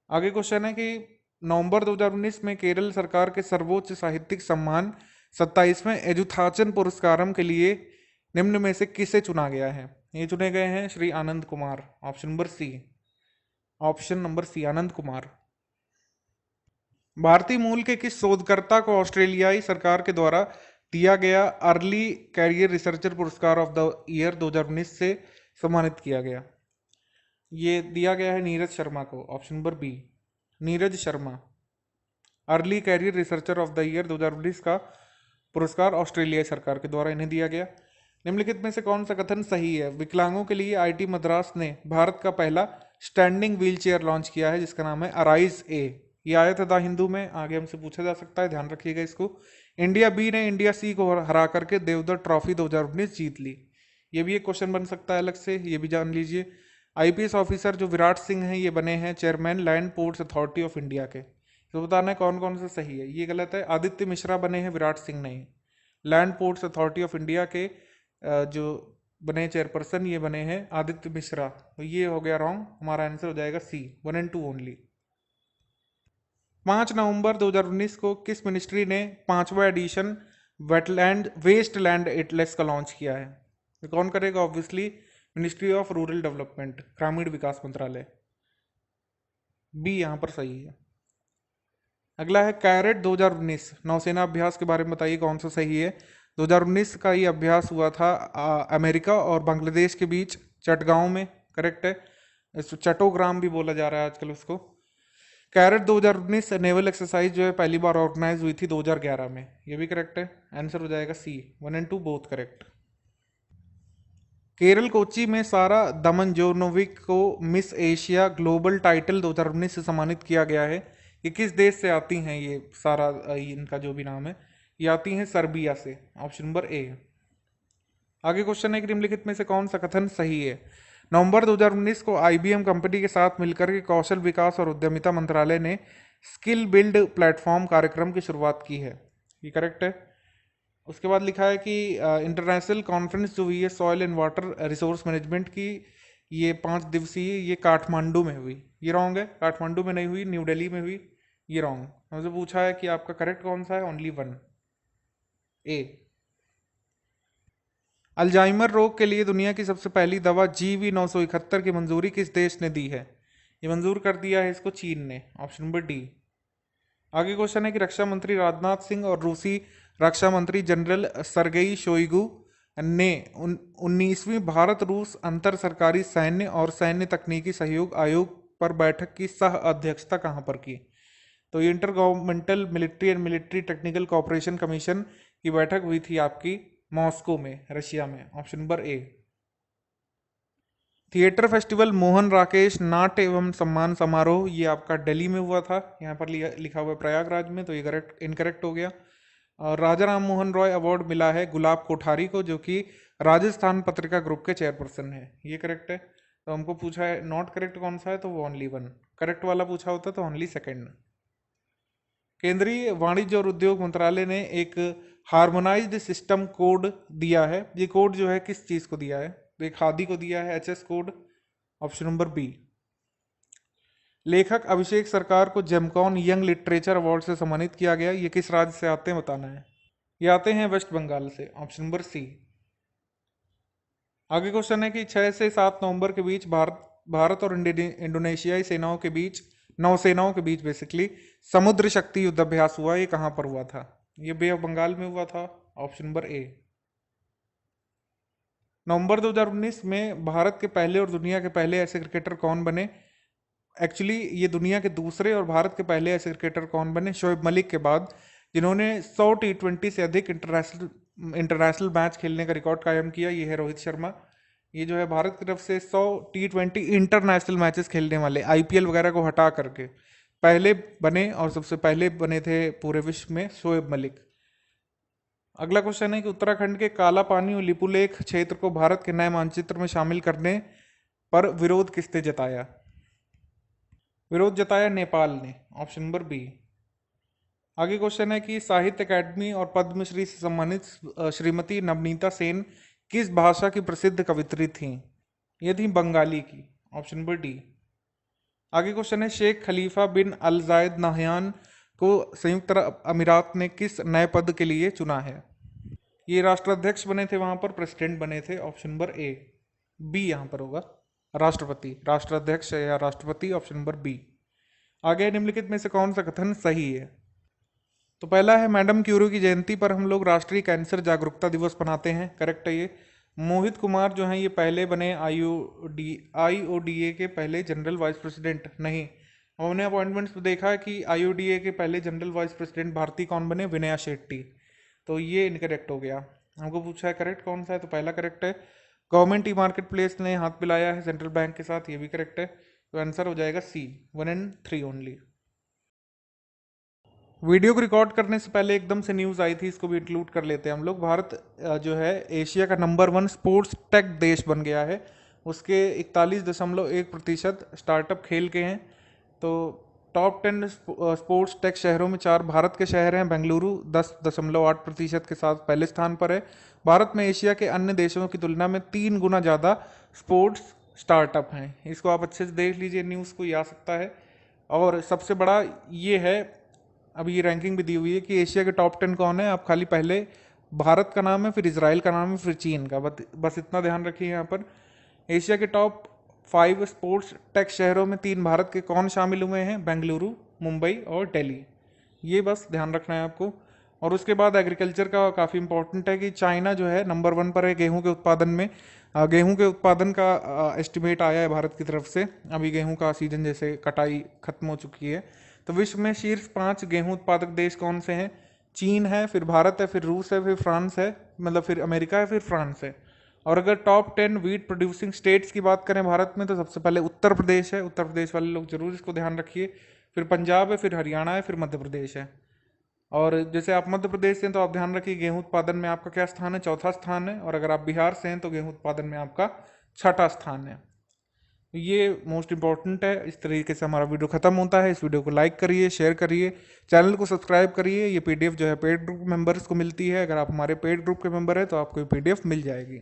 आगे क्वेश्चन है कि नवंबर 2019 में केरल सरकार के सर्वोच्च साहित्यिक सम्मान 27वें एजुथाचन पुरस्कारम के लिए निम्न में से किसे चुना गया है? ये चुने गए हैं Shri Anand Kumar, option number C, option number C Anand Kumar. भारतीय मूल के किस शोधकर्ता को ऑस्ट्रेलियाई सरकार के द्वारा दिया गया अर्ली कैरियर रिसर्चर पुरस्कार ऑफ द ईयर 2019 से सम्मानित किया गया? ये दिया गया है नीरज शर्मा को, option number B, Neeraj Sharma. Early career researcher of the year 2019 का पुरस्कार ऑस्ट्रेलियाई सरकार के द्वारा इन्हें दिया गया। निम्नलिखित में से कौन सा कथन सही है? विकलांगों के लिए आईटी मद्रास ने भारत का पहला स्टैंडिंग व्हील चेयर लॉन्च किया है जिसका नाम है अराइज ए। ये आया था द हिंदू में, आगे हमसे पूछा जा सकता है, ध्यान रखिएगा इसको। इंडिया बी ने इंडिया सी को हरा करके देवदत्त ट्रॉफी 2019 जीत ली। ये भी एक क्वेश्चन बन सकता है अलग से, ये भी जान लीजिए। आईपीएस ऑफिसर जो विराट सिंह हैं ये बने हैं chairman land ports authority of India के। तो बताना है कौन कौन सा सही है। ये गलत है, आदित्य मिश्रा बने हैं, विराट सिंह नहीं। Land ports authority of India के जो बने चेयरपर्सन ये बने हैं आदित्य मिश्रा, तो ये हो गया रॉन्ग। हमारा आंसर हो जाएगा सी, 1 और 2 ओनली। 5 नवंबर 2019 को किस मिनिस्ट्री ने 5वां एडिशन वेस्टलैंड एटलस का लॉन्च किया है? तो कौन करेगा? Obviously ministry of rural development, ग्रामीण विकास मंत्रालय। बी यहाँ पर सही है। अगला है कैरेट 2019 नौसेना अभ्यास के बारे में बताइए कौन सा सही है। 2019 का ये अभ्यास हुआ था अमेरिका और बांग्लादेश के बीच चटगांव में, करेक्ट है। इसको चटोग्राम भी बोला जा रहा है आजकल उसको। कैरेट 2019 नेवल एक्सरसाइज जो है पहली बार ऑर्गेनाइज हुई थी 2011 में, ये भी करेक्ट है। आंसर हो जाएगा सी, 1 और 2 बोथ करेक्ट। केरल कोच्चि में सारा दमनजोनोविक को मिस एशिया ग्लोबल टाइटल 2019 से सम्मानित किया गया है। ये किस देश से आती हैं? ये सारा इनका जो भी नाम है, ये आती हैं सर्बिया से, ऑप्शन नंबर ए। आगे क्वेश्चन है कि निम्नलिखित में से कौन सा कथन सही है? नवंबर 2019 को आईबीएम कंपनी के साथ मिलकर के कौशल विकास और उद्यमिता मंत्रालय ने स्किल बिल्ड प्लेटफॉर्म कार्यक्रम की शुरुआत की है, ये करेक्ट है। उसके बाद लिखा है कि इंटरनेशनल कॉन्फ्रेंस जो हुई है soil and water resource management की, ये 5 दिवसीय, ये काठमांडू में हुई, ये रॉन्ग है। काठमांडू में नहीं हुई, न्यू दिल्ली में हुई, ये रॉन्ग। हमसे पूछा है कि आपका करेक्ट कौन सा है, ओनली 1 ए। अल्जाइमर रोग के लिए दुनिया की सबसे पहली दवा GV971 की मंजूरी किस देश ने दी है? ये मंजूर कर दिया है इसको चीन ने, ऑप्शन नंबर डी। आगे क्वेश्चन है कि रक्षा मंत्री राजनाथ सिंह और रूसी रक्षा मंत्री जनरल सरगेई शोइगु ने 19वीं भारत रूस अंतर सरकारी सैन्य और सैन्य तकनीकी सहयोग आयोग पर बैठक की सह अध्यक्षता कहाँ पर की? तो ये inter governmental military and military technical cooperation commission की बैठक हुई थी आपकी मॉस्को में, रशिया में। ऑप्शन नंबर ए। थिएटर फेस्टिवल मोहन राकेश नाट्य एवं सम्मान समारोह, ये आपका दिल्ली में हुआ था, यहाँ पर लिखा हुआ है प्रयागराज में, तो ये करेक्ट इनकरेक्ट हो गया। और राजा राम मोहन रॉय अवार्ड मिला है गुलाब कोठारी को, जो कि राजस्थान पत्रिका ग्रुप के चेयरपर्सन है, ये करेक्ट है। तो हमको पूछा है नॉट करेक्ट कौन सा है, तो वो ओनली वन। करेक्ट वाला पूछा होता तो ओनली सेकंड। केंद्रीय वाणिज्य और उद्योग मंत्रालय ने एक हार्मोनाइज्ड सिस्टम कोड दिया है, ये कोड जो है किस चीज को दिया है? तो एक खादी को दिया है, HS code. Option number B. लेखक अभिषेक सरकार को जेमकॉन यंग लिटरेचर अवार्ड से सम्मानित किया गया, ये किस राज्य से आते हैं बताना है। ये आते हैं वेस्ट बंगाल से। Option number C. आगे क्वेश्चन है कि 6 से 7 नवंबर के बीच भारत और इंडोनेशियाई सेनाओं के बीच, नौसेनाओं के बीच बेसिकली समुद्र शक्ति युद्धाभ्यास हुआ, ये कहां पर हुआ था? ये बे ऑफ बंगाल में हुआ था। ऑप्शन नंबर ए। नवंबर 2019 में भारत के पहले और दुनिया के पहले ऐसे क्रिकेटर कौन बने? एक्चुअली ये दुनिया के दूसरे और भारत के पहले ऐसे क्रिकेटर कौन बने शोएब मलिक के बाद, जिन्होंने 100 T20 से अधिक इंटरनेशनल मैच खेलने का रिकॉर्ड कायम किया, ये है रोहित शर्मा। ये जो है भारत की तरफ से 100 T20 इंटरनेशनल मैचेस खेलने वाले, आईपीएल वगैरह को हटा करके पहले बने, और सबसे पहले बने थे पूरे विश्व में शोएब मलिक। अगला क्वेश्चन है कि उत्तराखंड के काला पानी और लिपुलेख क्षेत्र को भारत के नए मानचित्र में शामिल करने पर विरोध किसने जताया? विरोध जताया नेपाल ने। Option number B. आगे क्वेश्चन है कि साहित्य अकादमी और पद्मश्री से सम्मानित श्रीमती नवनीता सेन किस भाषा की प्रसिद्ध कवित्री थीं? ये थी बंगाली की। Option number D. आगे क्वेश्चन है शेख खलीफा बिन अल जायद नहयान को संयुक्त अरब अमीरात ने किस नए पद के लिए चुना है? ये राष्ट्राध्यक्ष बने थे, वहां पर प्रेसिडेंट बने थे। ऑप्शन नंबर ए। बी यहां पर होगा, राष्ट्रपति, राष्ट्राध्यक्ष या राष्ट्रपति। Option number B. आगे निम्नलिखित में से कौन सा कथन सही है? तो पहला है मैडम क्यूरी की जयंती पर हम लोग राष्ट्रीय कैंसर जागरूकता दिवस मनाते हैं, करेक्ट है ये। मोहित कुमार जो हैं ये पहले बने आईओडीए के पहले जनरल वाइस प्रेसिडेंट, नहीं, हमने अपॉइंटमेंट्स में देखा है कि आईओडीए के पहले जनरल वाइस प्रेसिडेंट भारतीय कौन बने? विनया शेट्टी, तो ये इनकरेक्ट हो गया। हमको पूछा है करेक्ट कौन सा है, तो पहला करेक्ट है। गवर्नमेंट ई मार्केट प्लेस ने हाथ मिलाया है सेंट्रल बैंक के साथ, ये भी करेक्ट है। तो आंसर हो जाएगा सी, 1 and 3 ओनली। वीडियो को रिकॉर्ड करने से पहले एकदम से न्यूज़ आई थी, इसको भी इंक्लूड कर लेते हैं हम लोग। भारत जो है एशिया का नंबर 1 स्पोर्ट्स टेक देश बन गया है, उसके 41.1% स्टार्टअप खेल के हैं। तो टॉप 10 स्पोर्ट्स टेक शहरों में 4 भारत के शहर हैं। बेंगलुरु 10.8% के साथ पहले स्थान पर है। भारत में एशिया के अन्य देशों की तुलना में 3 गुना ज़्यादा स्पोर्ट्स स्टार्टअप हैं। इसको आप अच्छे से देख लीजिए, न्यूज़ को, ये आ सकता है। और सबसे बड़ा ये है, अभी ये रैंकिंग भी दी हुई है कि एशिया के टॉप 10 कौन है। आप खाली पहले भारत का नाम है, फिर इजराइल का नाम है, फिर चीन का, बस इतना ध्यान रखिए यहाँ पर। एशिया के टॉप 5 स्पोर्ट्स टेक शहरों में 3 भारत के कौन शामिल हुए हैं? बेंगलुरु, मुंबई और दिल्ली, ये बस ध्यान रखना है आपको। और उसके बाद एग्रीकल्चर का काफ़ी इंपॉर्टेंट है कि चाइना जो है नंबर 1 पर है गेहूं के उत्पादन में। गेहूं के उत्पादन का एस्टिमेट आया है भारत की तरफ से, अभी गेहूं का सीजन जैसे कटाई खत्म हो चुकी है। तो विश्व में शीर्ष 5 गेहूं उत्पादक देश कौन से हैं? चीन है, फिर भारत है, फिर रूस है, फिर फ्रांस है, मतलब फिर अमेरिका है, फिर फ्रांस है। और अगर टॉप 10 वीट प्रोड्यूसिंग स्टेट्स की बात करें भारत में, तो सबसे पहले उत्तर प्रदेश है। उत्तर प्रदेश वाले लोग जरूर इसको ध्यान रखिए। फिर पंजाब है, फिर हरियाणा है, फिर मध्य प्रदेश है। और जैसे आप मध्य प्रदेश से हैं तो आप ध्यान रखिए गेहूं उत्पादन में आपका क्या स्थान है? चौथा स्थान है। और अगर आप बिहार से हैं तो गेहूं उत्पादन में आपका 6ठा स्थान है। ये मोस्ट इंपॉर्टेंट है। इस तरीके से हमारा वीडियो खत्म होता है। इस वीडियो को लाइक करिए, शेयर करिए, चैनल को सब्सक्राइब करिए। ये पीडीएफ जो है पेड ग्रुप मेंबर्स को मिलती है। अगर आप हमारे पेड ग्रुप के मेंबर हैं तो आपको ये पीडीएफ मिल जाएगी।